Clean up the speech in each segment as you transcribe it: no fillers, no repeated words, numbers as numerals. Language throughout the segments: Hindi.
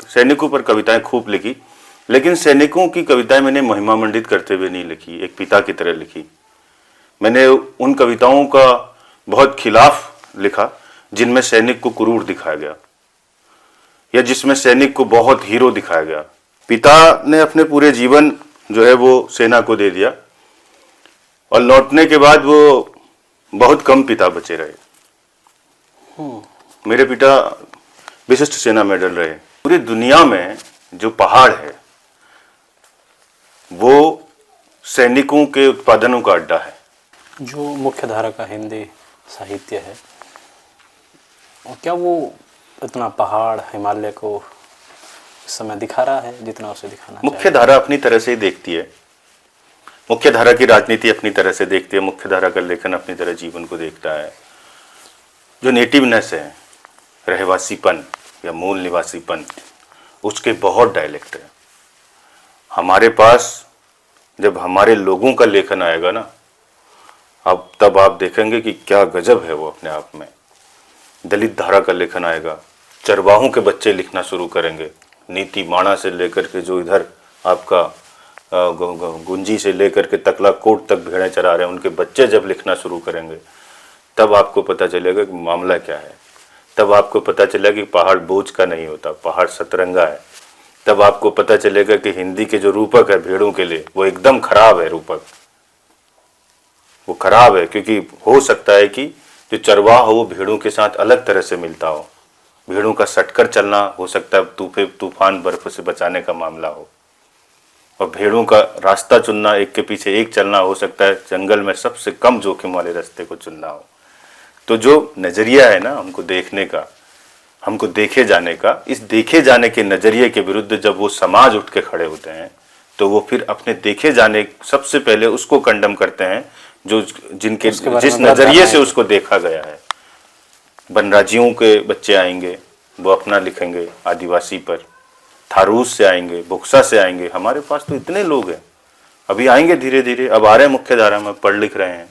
सैनिकों पर कविताएं खूब लिखी, लेकिन सैनिकों की कविताएं मैंने महिमा मंडित करते हुए नहीं लिखी, एक पिता की तरह लिखी। मैंने उन कविताओं का बहुत खिलाफ लिखा जिनमें सैनिक को क्रूर दिखाया गया या जिसमें सैनिक को बहुत हीरो दिखाया गया। पिता ने अपने पूरे जीवन जो है वो सेना को दे दिया और लौटने के बाद वो बहुत कम पिता बचे रहे। मेरे पिता विशिष्ट सेना मेडल रहे। पूरी दुनिया में जो पहाड़ है वो सैनिकों के उत्पादनों का अड्डा है। जो मुख्य धारा का हिंदी साहित्य है, क्या वो इतना पहाड़ हिमालय को इस समय दिखा रहा है जितना उसे दिखाना चाहिए? मुख्य धारा अपनी तरह से ही देखती है, मुख्य धारा की राजनीति अपनी तरह से देखती है, मुख्य धारा का लेखन अपनी तरह जीवन को देखता है। जो नेटिवनेस है, रहवासीपन या मूल निवासीपन, उसके बहुत डायलेक्ट है। हमारे पास जब हमारे लोगों का लेखन आएगा ना, अब तब आप देखेंगे कि क्या गजब है वो अपने आप में। दलित धारा का लेखन आएगा, चरवाहों के बच्चे लिखना शुरू करेंगे, नीति माणा से लेकर के जो इधर आपका गुंजी से लेकर के तकला कोट तक भेड़ें चरा रहे हैं, उनके बच्चे जब लिखना शुरू करेंगे तब आपको पता चलेगा कि मामला क्या है। तब आपको पता चलेगा कि पहाड़ बोझ का नहीं होता, पहाड़ सतरंगा है। तब आपको पता चलेगा कि हिंदी के जो रूपक है भेड़ों के लिए वो एकदम खराब है। रूपक वो खराब है क्योंकि हो सकता है कि जो चरवाह हो वो भेड़ों के साथ अलग तरह से मिलता हो। भेड़ों का सटकर चलना हो सकता है तूफान बर्फ से बचाने का मामला हो, और भेड़ों का रास्ता चुनना, एक के पीछे एक चलना हो सकता है जंगल में सबसे कम जोखिम वाले रास्ते को चुनना हो। तो जो नज़रिया है ना हमको देखने का, हमको देखे जाने का, इस देखे जाने के नज़रिए के विरुद्ध जब वो समाज उठ के खड़े होते हैं तो वो फिर अपने देखे जाने सबसे पहले उसको कंडम करते हैं जो जिनके जिस नज़रिए से उसको देखा गया है। वनराजियों के बच्चे आएंगे, वो अपना लिखेंगे आदिवासी पर, थारूस से आएंगे, बुक्सा से आएंगे। हमारे पास तो इतने लोग हैं, अभी आएंगे धीरे धीरे, अब आ रहे हैं मुख्य धारा में, पढ़ लिख रहे हैं।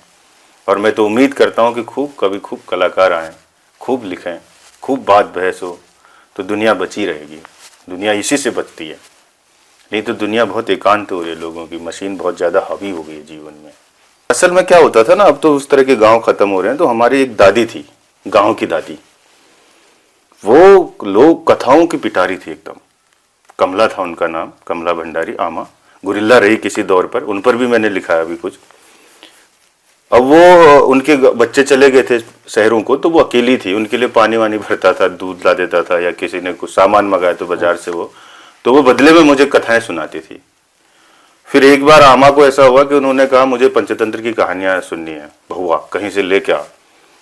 और मैं तो उम्मीद करता हूँ कि खूब कलाकार आएँ, खूब लिखें, खूब बात बहस हो, तो दुनिया बची रहेगी। दुनिया इसी से बचती है, नहीं तो दुनिया बहुत एकांत हो रही है लोगों की, मशीन बहुत ज़्यादा हावी हो गई है जीवन में। असल में क्या होता था ना, अब तो उस तरह के गांव खत्म हो रहे हैं। तो हमारी एक दादी थी, गांव की दादी, वो लोग कथाओं की पिटारी थी एकदम। कमला था उनका नाम, कमला भंडारी आमा। गुरिल्ला रही किसी दौर पर, उन पर भी मैंने लिखा है अभी कुछ। अब वो उनके बच्चे चले गए थे शहरों को, तो वो अकेली थी, उनके लिए पानी वानी भरता था, दूध ला देता था, या किसी ने कुछ सामान मंगाया तो बाजार से तो वो बदले में मुझे कथाएं सुनाती थी। फिर एक बार आमा को ऐसा हुआ कि उन्होंने कहा मुझे पंचतंत्र की कहानियां सुननी है, बहुआ कहीं से लेके आ।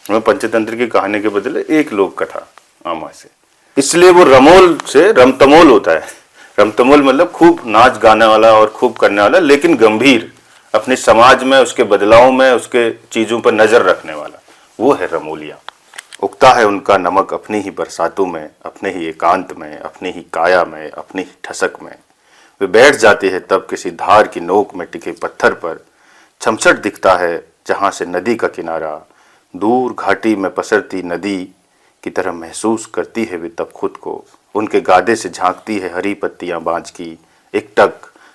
मैं पंचतंत्र की कहानी के बदले एक लोक कथा आमा से, इसलिए वो रमोल से रमतमोल होता है। रमतमोल मतलब खूब नाच गाने वाला और खूब करने वाला, लेकिन गंभीर, अपने समाज में उसके बदलाव में उसके चीजों पर नजर रखने वाला, वो है रमोलिया। उगता है उनका नमक अपनी ही बरसातों में, अपने ही एकांत में, अपनी ही काया में, अपनी ही ठसक में। वे बैठ जाती है तब किसी धार की नोक में टिके पत्थर पर। छमछट दिखता है जहां से नदी का किनारा, दूर घाटी में पसरती नदी की तरह महसूस करती है वे तब खुद को। उनके गादे से झांकती है हरी पत्तियां बांझ की एकटक,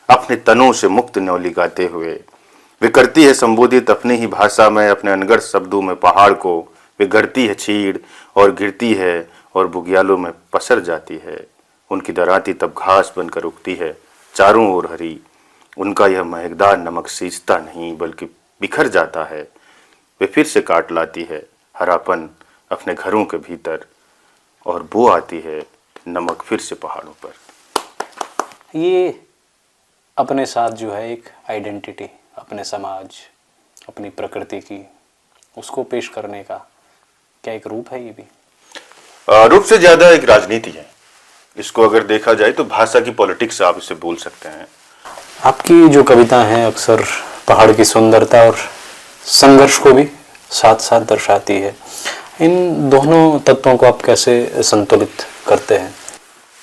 अपने तनों से मुक्त न्योली गाते हुए। वे करती है संबोधित अपनी ही भाषा में, अपने अनगढ़ शब्दों में पहाड़ को। वे गढ़ती है चीड़ और गिरती है और बुग्यालों में पसर जाती है। उनकी दराती तब घास बनकर उगती है चारों ओर हरी। उनका यह महकदार नमक सींचता नहीं बल्कि बिखर जाता है। वे फिर से काट लाती है हरापन अपने घरों के भीतर, और बो आती है नमक फिर से पहाड़ों पर। ये अपने साथ जो है एक आइडेंटिटी, अपने समाज, अपनी प्रकृति की, उसको पेश करने का क्या एक रूप है? ये भी रूप से ज्यादा एक राजनीति है। इसको अगर देखा जाए तो भाषा की पॉलिटिक्स आप इसे बोल सकते हैं। आपकी जो कविता है अक्सर पहाड़ की सुंदरता और संघर्ष को भी साथ साथ दर्शाती है। इन दोनों तत्वों को आप कैसे संतुलित करते हैं?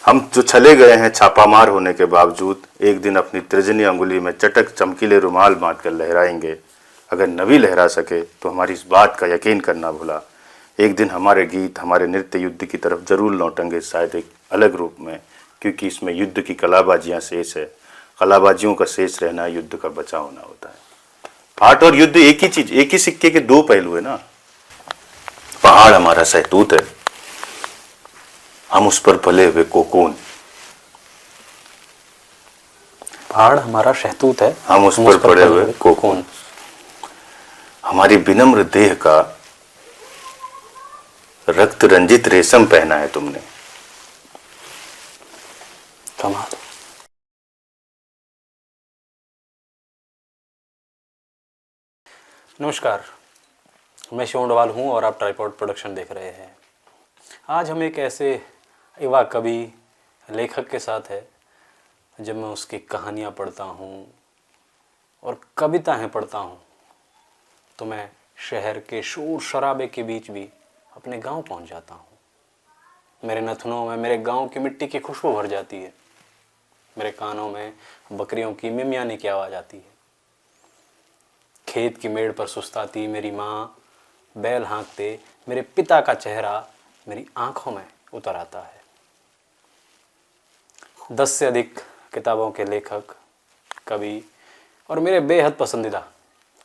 हम जो चले गए हैं छापामार होने के बावजूद, एक दिन अपनी तर्जनी अंगुली में चटक चमकीले रुमाल बांध कर लहराएंगे। अगर न भी लहरा सके तो हमारी इस बात का यकीन करना भूला, एक दिन हमारे गीत, हमारे नृत्य युद्ध की तरफ जरूर लौटेंगे, शायद एक अलग रूप में, क्योंकि इसमें युद्ध की कलाबाजियां शेष है। कलाबाजियों का शेष रहना युद्ध का बचा होना होता है। फाट और युद्ध एक ही चीज, एक ही सिक्के के दो पहलू है ना। पहाड़ हमारा सहतूत है, हम उस पर पले हुए कोकून। पहाड़ हमारा शहतूत है, हम उस पर पड़े हुए कोकून। हमारी विनम्र देह का रक्त रंजित रेशम पहना है तुमने। कमाल। नमस्कार, मैं शिव डोवाल हूँ और आप ट्राइपॉड प्रोडक्शन देख रहे हैं। आज हम एक ऐसे युवा कवि लेखक के साथ है, जब मैं उसकी कहानियाँ पढ़ता हूँ और कविताएँ पढ़ता हूँ तो मैं शहर के शोर शराबे के बीच भी अपने गांव पहुँच जाता हूँ। मेरे नथनों में मेरे गांव की मिट्टी की खुशबू भर जाती है, मेरे कानों में बकरियों की मिमियाने की आवाज़ आती है। खेत की मेड़ पर सुस्ताती मेरी माँ बैल हाँकते मेरे पिता का चेहरा मेरी आंखों में उतर आता है। 10 से अधिक किताबों के लेखक, कवि और मेरे बेहद पसंदीदा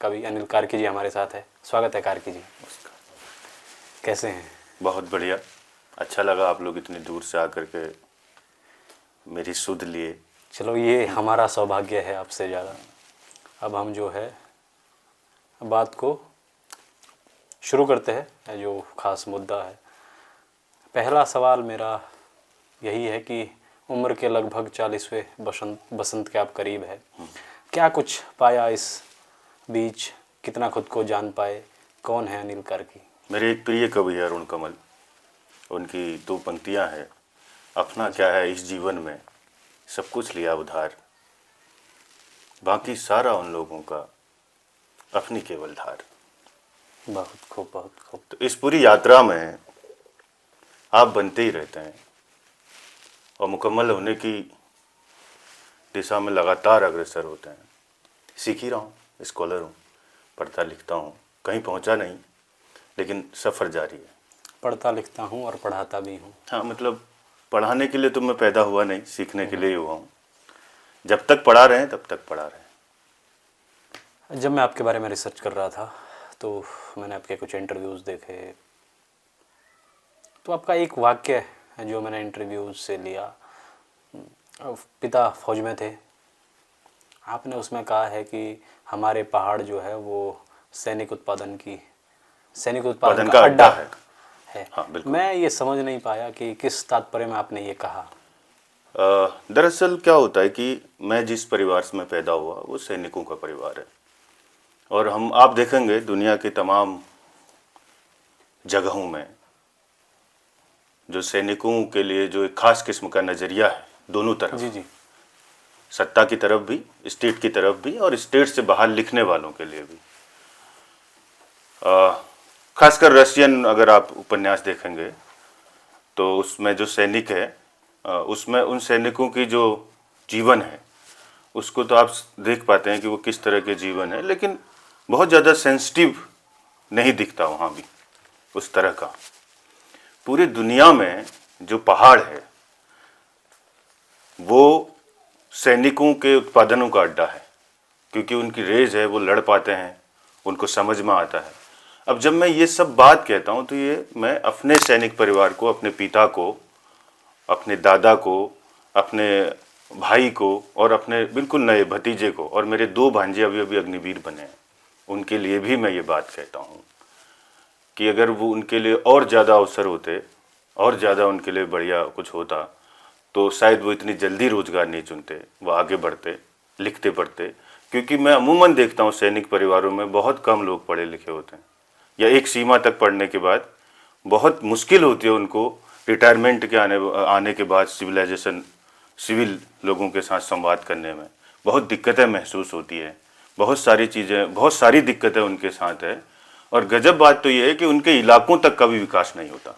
कवि अनिल कार्की जी हमारे साथ है। स्वागत है कार्की जी। कैसे हैं? बहुत बढ़िया, अच्छा लगा आप लोग इतनी दूर से आकर के मेरी सुध लिए। चलो, ये हमारा सौभाग्य है आपसे ज़्यादा। अब हम जो है बात को शुरू करते हैं, जो ख़ास मुद्दा है। पहला सवाल मेरा यही है कि उम्र के लगभग 40वें बसंत के आप करीब है, क्या कुछ पाया इस बीच? कितना खुद को जान पाए? कौन है अनिल कार्की? मेरे एक प्रिय कवि है अरुण कमल, उनकी 2 पंक्तियां हैं। अपना क्या है इस जीवन में, सब कुछ लिया उधार, बाकी सारा उन लोगों का अपनी केवल धार। बहुत खूब, बहुत खूब। तो इस पूरी यात्रा में आप बनते ही रहते हैं और मुकम्मल होने की दिशा में लगातार अग्रसर होते हैं। सीख ही रहा हूँ, स्कॉलर हूँ, पढ़ता लिखता हूँ, कहीं पहुँचा नहीं, लेकिन सफ़र जारी है। पढ़ता लिखता हूँ और पढ़ाता भी हूँ। हाँ, मतलब पढ़ाने के लिए तो मैं पैदा हुआ नहीं, सीखने के लिए ही हुआ हूँ। जब तक पढ़ा रहे हैं तब तक पढ़ा रहे हैं। जब मैं आपके बारे में रिसर्च कर रहा था तो मैंने आपके कुछ इंटरव्यूज़ देखे, तो आपका एक वाक्य है जो मैंने इंटरव्यूज़ से लिया। पिता फौज में थे, आपने उसमें कहा है कि हमारे पहाड़ जो है वो सैनिक उत्पादन का अड्डा है। हाँ, बिल्कुल। मैं ये समझ नहीं पाया कि किस तात्पर्य में आपने ये कहा। दरअसल क्या होता है कि मैं जिस परिवार से मैं पैदा हुआ वो सैनिकों का परिवार है, और आप देखेंगे दुनिया के तमाम जगहों में जो सैनिकों के लिए जो एक खास किस्म का नज़रिया है, दोनों तरफ, जी जी, सत्ता की तरफ भी, स्टेट की तरफ भी, और स्टेट से बाहर लिखने वालों के लिए भी। खासकर रशियन अगर आप उपन्यास देखेंगे तो उसमें जो सैनिक है, उसमें उन सैनिकों की जो जीवन है उसको तो आप देख पाते हैं कि वो किस तरह के जीवन है, लेकिन बहुत ज़्यादा सेंसिटिव नहीं दिखता वहाँ भी उस तरह का। पूरी दुनिया में जो पहाड़ है वो सैनिकों के उत्पादनों का अड्डा है, क्योंकि उनकी रेंज है, वो लड़ पाते हैं, उनको समझ में आता है। अब जब मैं ये सब बात कहता हूँ तो ये मैं अपने सैनिक परिवार को, अपने पिता को, अपने दादा को, अपने भाई को और अपने बिल्कुल नए भतीजे को, और मेरे 2 भांजे अभी अभी अग्निवीर बने हैं, उनके लिए भी मैं ये बात कहता हूँ कि अगर वो उनके लिए और ज़्यादा अवसर होते और ज़्यादा उनके लिए बढ़िया कुछ होता तो शायद वो इतनी जल्दी रोज़गार नहीं चुनते, वो आगे बढ़ते, लिखते पढ़ते। क्योंकि मैं अमूमन देखता हूँ सैनिक परिवारों में बहुत कम लोग पढ़े लिखे होते हैं, या एक सीमा तक पढ़ने के बाद बहुत मुश्किल होती है उनको रिटायरमेंट के आने के बाद सिविल लोगों के साथ संवाद करने में बहुत दिक्कतें महसूस होती है। बहुत सारी चीज़ें, बहुत सारी दिक्कतें उनके साथ है। और गजब बात तो ये है कि उनके इलाकों तक का भी विकास नहीं होता।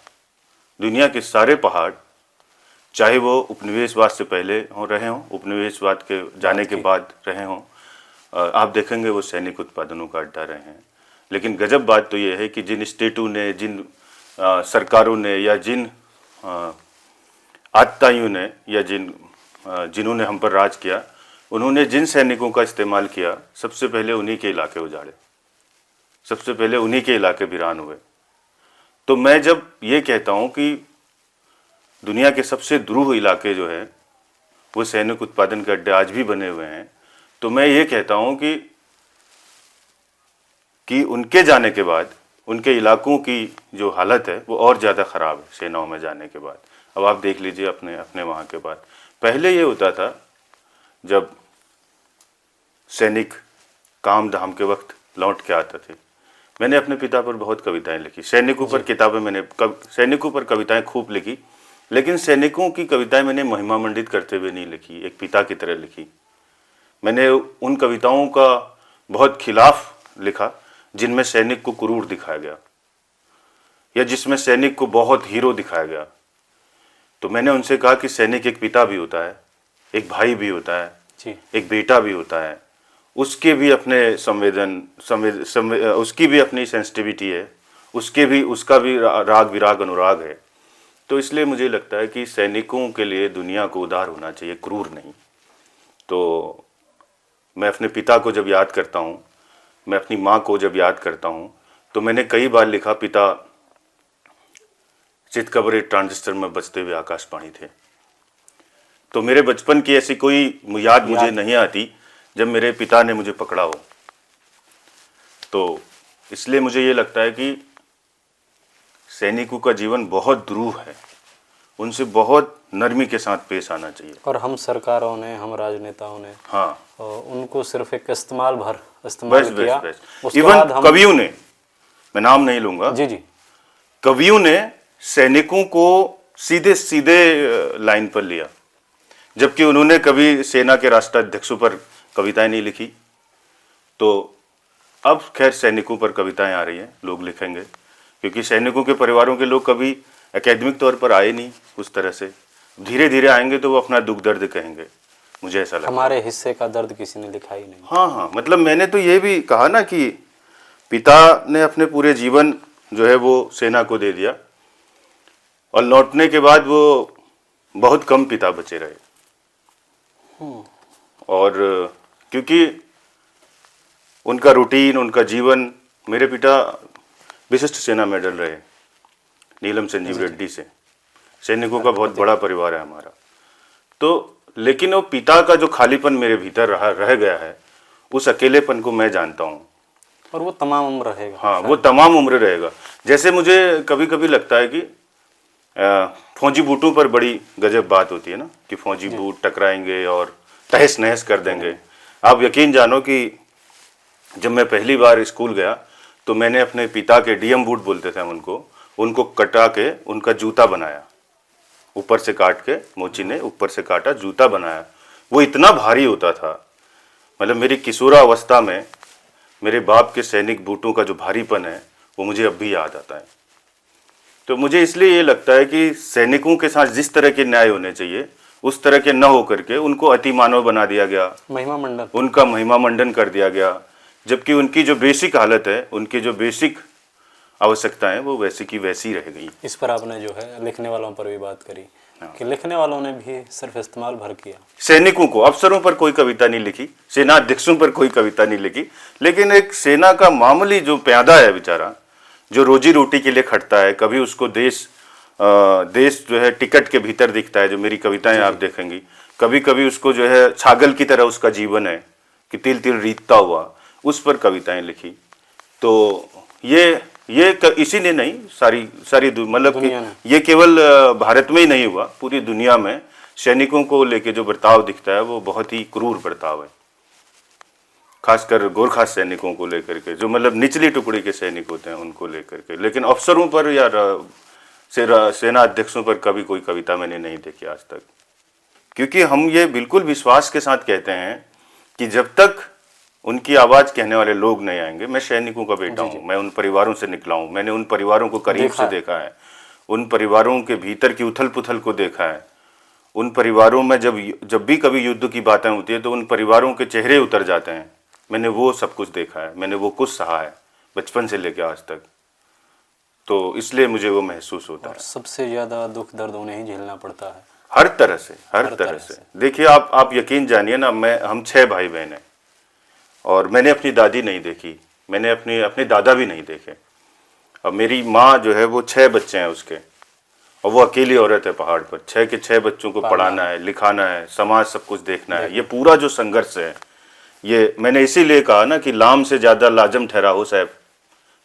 दुनिया के सारे पहाड़, चाहे वो उपनिवेशवाद से पहले रहे हों, उपनिवेशवाद के जाने के बाद रहे हों, आप देखेंगे वो सैनिक उत्पादनों का अड्डा रहे हैं। लेकिन गजब बात तो ये है कि जिन स्टेटों ने, जिन सरकारों ने, या जिन आतताइयों ने या जिन्होंने हम पर राज किया, उन्होंने जिन सैनिकों का इस्तेमाल किया, सबसे पहले उन्हीं के इलाके उजाड़े, सबसे पहले उन्हीं के इलाके वीरान हुए। तो मैं जब ये कहता हूँ कि दुनिया के सबसे दुरूह इलाके जो है वो सैनिक उत्पादन के अड्डे आज भी बने हुए हैं, तो मैं ये कहता हूँ कि उनके जाने के बाद उनके इलाकों की जो हालत है वो और ज़्यादा ख़राब है सेनाओं में जाने के बाद। अब आप देख लीजिए अपने वहाँ के बाद, पहले ये होता था जब सैनिक काम धाम के वक्त लौट के आते थे। मैंने अपने पिता पर बहुत कविताएं लिखी, सैनिकों पर किताबें सैनिकों पर कविताएं खूब लिखी, लेकिन सैनिकों की कविताएं मैंने महिमा मंडित करते हुए नहीं लिखी, एक पिता की तरह लिखी। मैंने उन कविताओं का बहुत खिलाफ लिखा जिनमें सैनिक को क्रूर दिखाया गया या जिसमें सैनिक को बहुत हीरो दिखाया गया। तो मैंने उनसे कहा कि सैनिक एक पिता भी होता है, एक भाई भी होता है जी। एक बेटा भी होता है, उसके भी अपने उसकी भी अपनी सेंसिटिविटी है, उसका भी राग विराग अनुराग है। तो इसलिए मुझे लगता है कि सैनिकों के लिए दुनिया को उदार होना चाहिए, क्रूर नहीं। तो मैं अपने पिता को जब याद करता हूँ, मैं अपनी माँ को जब याद करता हूँ, तो मैंने कई बार लिखा, पिता चितकबरे ट्रांजिस्टर में बजते हुए आकाशवाणी थे। तो मेरे बचपन की ऐसी कोई याद मुझे नहीं आती जब मेरे पिता ने मुझे पकड़ा हो। तो इसलिए मुझे ये लगता है कि सैनिकों का जीवन बहुत दुरूह है, उनसे बहुत नरमी के साथ पेश आना चाहिए। और हम सरकारों ने, हम राजनेताओं ने हाँ, उनको सिर्फ एक इस्तेमाल बस किया। उसके इवन बाद हम कवियों ने, मैं नाम नहीं लूंगा, जी जी, कवियों ने सैनिकों को सीधे सीधे लाइन पर लिया, जबकि उन्होंने कभी सेना के राष्ट्राध्यक्षों पर कविताएं नहीं लिखी। तो अब खैर सैनिकों पर कविताएं आ रही हैं, लोग लिखेंगे, क्योंकि सैनिकों के परिवारों के लोग कभी एकेडमिक तौर पर आए नहीं उस तरह से, धीरे धीरे आएंगे तो वो अपना दुख दर्द कहेंगे, मुझे ऐसा लगता है। हमारे हिस्से का दर्द किसी ने लिखा ही नहीं। हाँ, मतलब मैंने तो ये भी कहा ना कि पिता ने अपने पूरे जीवन जो है वो सेना को दे दिया, और लौटने के बाद वो बहुत कम पिता बचे रहे। और क्योंकि उनका रूटीन, उनका जीवन, मेरे पिता विशिष्ट सेना मेडल रहे नीलम संजीव रेड्डी से, सैनिकों का बहुत बड़ा परिवार है हमारा। तो लेकिन वो पिता का जो खालीपन मेरे भीतर रह गया है, उस अकेलेपन को मैं जानता हूँ, और वो तमाम उम्र रहेगा। हाँ, वो तमाम उम्र रहेगा। जैसे मुझे कभी कभी लगता है कि फौजी बूटों पर बड़ी गजब बात होती है ना, कि फौजी बूट टकराएंगे और तहस नहस कर देंगे। आप यकीन जानो कि जब मैं पहली बार स्कूल गया तो मैंने अपने पिता के डीएम बूट बोलते थे हम उनको कटा के उनका जूता बनाया, ऊपर से काट के, मोची ने ऊपर से काटा, जूता बनाया। वो इतना भारी होता था, मतलब मेरी किशोरावस्था में मेरे बाप के सैनिक बूटों का जो भारीपन है वो मुझे अब भी याद आता है। तो मुझे इसलिए ये लगता है कि सैनिकों के साथ जिस तरह के न्याय होने चाहिए उस तरह के न होकर के उनको अति मानव बना दिया गया, महिमा मंडन, उनका महिमा मंडन कर दिया गया, जबकि उनकी जो बेसिक हालत है, उनकी जो बेसिक आवश्यकताएं वो वैसी की वैसी रह गई। इस पर आपने जो है लिखने वालों पर भी बात करी कि लिखने वालों ने भी सिर्फ इस्तेमाल भर किया। सैनिकों को, अफसरों पर कोई कविता नहीं लिखी, सेना अध्यक्षों पर कोई कविता नहीं लिखी, लेकिन एक सेना का मामूली जो प्यादा है बेचारा, जो रोजी रोटी के लिए खटता है, कभी उसको देश जो है टिकट के भीतर दिखता है, जो मेरी कविताएं आप देखेंगी, कभी कभी उसको जो है छागल की तरह उसका जीवन है कि तिल तिल रीतता हुआ, उस पर कविताएं लिखी। तो इसी ने नहीं, सारी मतलब कि ये केवल भारत में ही नहीं हुआ, पूरी दुनिया में सैनिकों को लेके जो बर्ताव दिखता है वो बहुत ही क्रूर बर्ताव है, खासकर गोरखा सैनिकों को लेकर के, जो मतलब निचली टुकड़ी के सैनिक होते हैं उनको लेकर के। लेकिन अफसरों पर या सेना अध्यक्षों पर कभी कोई कविता मैंने नहीं देखी आज तक, क्योंकि हम ये बिल्कुल विश्वास के साथ कहते हैं कि जब तक उनकी आवाज़ कहने वाले लोग नहीं आएंगे, मैं सैनिकों का बेटा हूँ, मैं उन परिवारों से निकला हूँ, मैंने उन परिवारों को करीब से देखा है, उन परिवारों के भीतर की उथल पुथल को देखा है, उन परिवारों में जब भी कभी युद्ध की बातें होती है तो उन परिवारों के चेहरे उतर जाते हैं। मैंने वो सब कुछ देखा है, मैंने वो कुछ सहा है बचपन से लेकर आज तक, तो इसलिए मुझे वो महसूस होता है। सबसे ज़्यादा दुख दर्द उन्हें ही झेलना पड़ता है। हर तरह से देखिए, आप यकीन जानिए ना, हम 6 भाई बहन हैं और मैंने अपनी दादी नहीं देखी, मैंने अपने दादा भी नहीं देखे। अब मेरी माँ जो है वो 6 बच्चे हैं उसके, और वो अकेली औरत है पहाड़ पर, 6 के 6 बच्चों को पढ़ाना है, लिखाना है, समाज सब कुछ देखना है। ये पूरा जो संघर्ष है, ये मैंने इसीलिए कहा ना कि लाम से ज्यादा लाजम ठहरा हो साहब।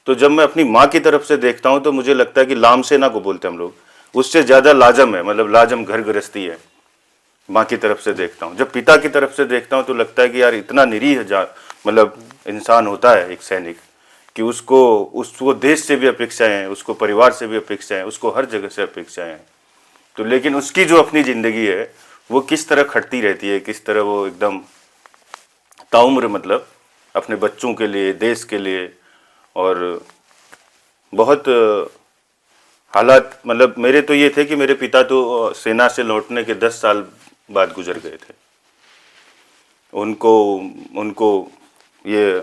तो जब मैं अपनी माँ की तरफ से देखता हूँ तो मुझे लगता है कि लाम सेना को बोलते हम लोग, उससे ज्यादा लाजम है, मतलब लाजम घर गृहस्थी है। माँ की तरफ से देखता हूँ, जब पिता की तरफ से देखता हूँ तो लगता है कि यार इतना निरीह मतलब इंसान होता है एक सैनिक, कि उसको देश से भी अपेक्षाएं हैं, उसको परिवार से भी अपेक्षाएं हैं, उसको हर जगह से अपेक्षाएं हैं। तो लेकिन उसकी जो अपनी जिंदगी है वो किस तरह खटती रहती है, किस तरह वो एकदम ताउम्र मतलब अपने बच्चों के लिए, देश के लिए। और बहुत हालात, मतलब मेरे तो ये थे कि मेरे पिता तो सेना से लौटने के 10 साल बाद गुजर गए थे। उनको ये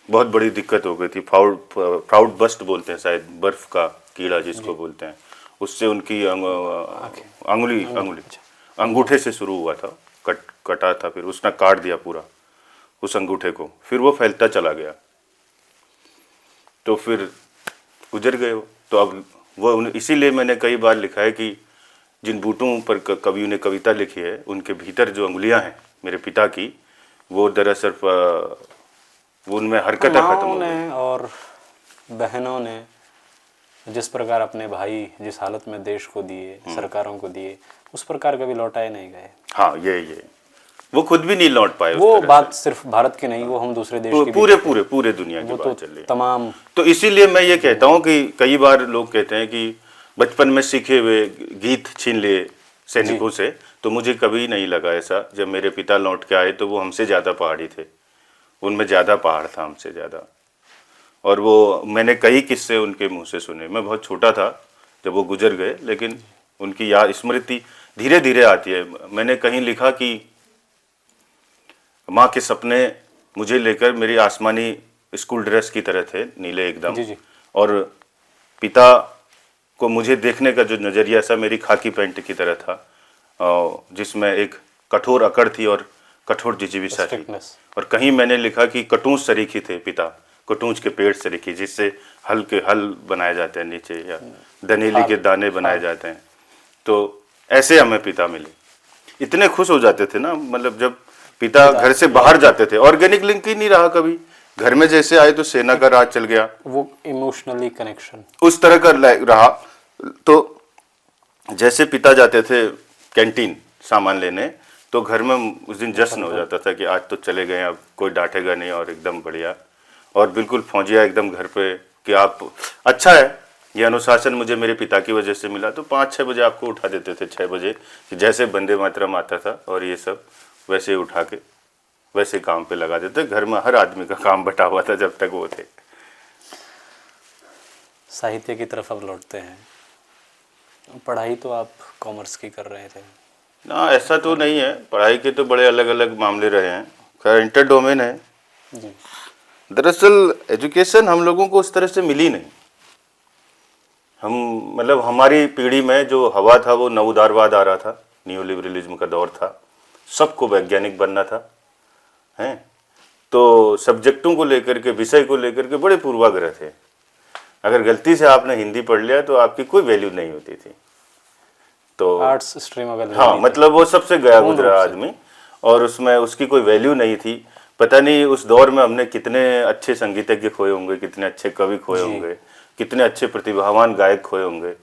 बहुत बड़ी दिक्कत हो गई थी, फ्राउड बस्ट बोलते हैं शायद, बर्फ का कीड़ा जिसको बोलते हैं, उससे उनकी अंगूठे से शुरू हुआ था, कटा था, फिर उसने काट दिया पूरा उस अंगूठे को, फिर वो फैलता चला गया, तो फिर गुजर गए वो। तो अब वो इसीलिए मैंने कई बार लिखा है कि जिन बूटों पर कवियों ने कविता लिखी है, उनके भीतर जो अंगुलियां हैं मेरे पिता की, वो दरअसल वो उनमें हरकतें खत्म हो गई। और बहनों ने जिस प्रकार अपने भाई जिस हालत में देश को दिए, सरकारों को दिए, उस प्रकार कभी लौटाए नहीं गए। हाँ, ये वो खुद भी नहीं लौट पाए। वो बात सिर्फ भारत की नहीं, वो हम दूसरे देश की पूरे दुनिया की बात चल रही है तमाम। तो इसीलिए मैं ये कहता हूँ कि कई बार लोग कहते हैं कि बचपन में सीखे हुए गीत छीन लिए सैनिकों से, तो मुझे कभी नहीं लगा ऐसा। जब मेरे पिता लौट के आए तो वो हमसे ज़्यादा पहाड़ी थे, उनमें ज़्यादा पहाड़ था हमसे ज़्यादा। और वो मैंने कई किस्से उनके मुंह से सुने। मैं बहुत छोटा था जब वो गुजर गए, लेकिन उनकी याद स्मृति धीरे धीरे आती है। मैंने कहीं लिखा कि माँ के सपने मुझे लेकर मेरी आसमानी स्कूल ड्रेस की तरह थे, नीले एकदम। जी। और पिता को मुझे देखने का जो नज़रिया सा मेरी खाकी पैंट की तरह था, जिसमें एक कठोर अकड़ थी और कठोर जिजीविसा थी। और कहीं मैंने लिखा कि कटूंज सरीखी थे पिता, कटूंज के पेड़ सरीखी, जिससे हल बनाए जाते हैं नीचे, या दनेली के दाने बनाए जाते हैं। तो ऐसे हमें पिता मिले, इतने खुश हो जाते थे ना, मतलब जब पिता घर से बाहर जाते थे, ऑर्गेनिक लिंक ही नहीं रहा कभी। घर में जैसे आए तो सेना का राज चल गया, वो इमोशनली कनेक्शन उस तरह का रहा। तो जैसे पिता जाते थे कैंटीन सामान लेने, तो घर में उस दिन जश्न हो जाता था कि आज तो चले गए, अब कोई डांटेगा नहीं, और एकदम बढ़िया, और बिल्कुल फौजिया एकदम घर पे कि आप अच्छा है। ये अनुशासन मुझे मेरे पिता की वजह से मिला। तो 5-6 बजे आपको उठा देते थे, 6 बजे, कि जैसे वंदे मातरम आता था और ये सब, वैसे उठा के वैसे काम पे लगा देते। घर में हर आदमी का काम बटा हुआ था जब तक वो थे। साहित्य की तरफ अब लौटते हैं। पढ़ाई तो आप कॉमर्स की कर रहे थे ना? ऐसा तो नहीं है, पढ़ाई के तो बड़े अलग अलग मामले रहे हैं, खैर इंटर डोमेन है जी। दरअसल एजुकेशन हम लोगों को उस तरह से मिली नहीं। हम मतलब हमारी पीढ़ी में जो हवा था वो नवोदारवाद आ रहा था, न्यू लिबरलिज्म का दौर था, सबको वैज्ञानिक बनना था, हैं। तो सब्जेक्टों को लेकर के, विषय को लेकर के बड़े पूर्वाग्रह थे। अगर गलती से आपने हिंदी पढ़ लिया तो आपकी कोई वैल्यू नहीं होती थी। तो आर्ट्स स्ट्रीम अगर हाँ, मतलब वो सबसे गया गुजरा आदमी, और उसमें उसकी कोई वैल्यू नहीं थी। पता नहीं उस दौर में हमने कितने अच्छे संगीतज्ञ खोए होंगे, कितने अच्छे कवि खोए होंगे, कितने अच्छे प्रतिभावान गायक खोए होंगे।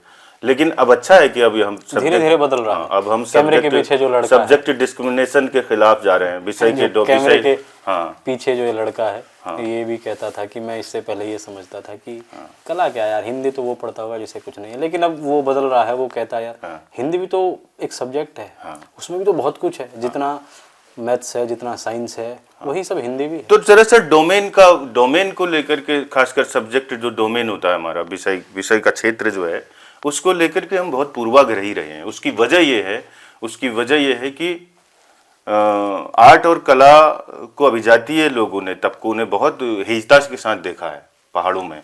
लेकिन अब अच्छा है कि अभी हम धीरे धीरे बदल रहा है। अब हम कैमरे के पीछे जो लड़का सब्जेक्ट डिस्क्रिमिनेशन के खिलाफ जा रहे हैं, विषय के पीछे जो ये लड़का है, ये भी कहता था कि मैं इससे पहले ये समझता था कि कला क्या यार, हिंदी तो वो पढ़ता होगा जिसे कुछ नहीं है। लेकिन अब वो बदल रहा है, वो कहता है यार हिंदी भी तो एक सब्जेक्ट है, उसमें भी तो बहुत कुछ है, जितना मैथ्स है, जितना साइंस है, वही सब हिंदी भी है। तो दरअसल डोमेन को लेकर के, खासकर सब्जेक्ट जो डोमेन होता है हमारा, विषय का क्षेत्र जो है, उसको लेकर के हम बहुत पूर्वाग्रही रहे हैं। उसकी वजह यह है कि आर्ट और कला को अभिजातीय लोगों ने, तबकों ने बहुत हिजता के साथ देखा है पहाड़ों में।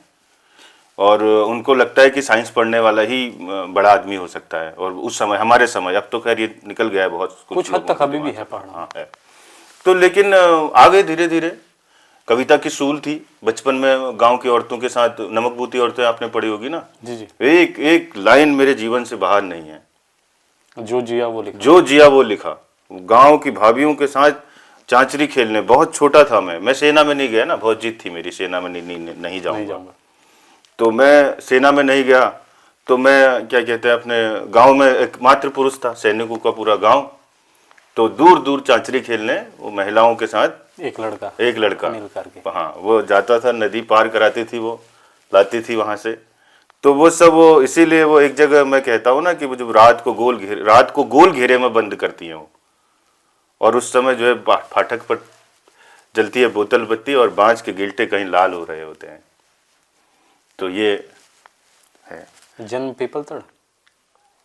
और उनको लगता है कि साइंस पढ़ने वाला ही बड़ा आदमी हो सकता है। और उस समय, हमारे समय, अब तो खैर ये निकल गया है बहुत कुछ हद लोगों तक के अभी भी दिमाग है से। पढ़ना। हाँ है। तो लेकिन आगे धीरे धीरे कविता की सूल थी। बचपन में गांव की औरतों के साथ, नमकबूती औरतें आपने पढ़ी होगी ना, जी जी, एक एक लाइन मेरे जीवन से बाहर नहीं है। जो जिया वो लिखा। जो जिया वो लिखा। गांव की भाभियों के साथ चांचरी खेलने, बहुत छोटा था मैं सेना में नहीं गया ना, बहुत जिद थी मेरी, सेना में नहीं नहीं जाऊंगा। जाऊंगा। तो मैं सेना में नहीं गया, तो मैं क्या कहते हैं, अपने गांव में एकमात्र पुरुष था, सैनिकों का पूरा गांव। तो दूर दूर चांचरी खेलने वो महिलाओं के साथ एक लड़का मिल करके। हाँ, वो जाता था, नदी पार कराती थी, वो लाती थी वहां से। तो वो सब, वो इसीलिए वो एक जगह मैं कहता हूँ ना कि वो जब रात को गोल घेरे में बंद करती हैं वो, और उस समय जो है फाटक पर जलती है बोतल बत्ती और बांस के गिलटे कहीं लाल हो रहे होते हैं। तो ये है। जन्म पीपलतड़।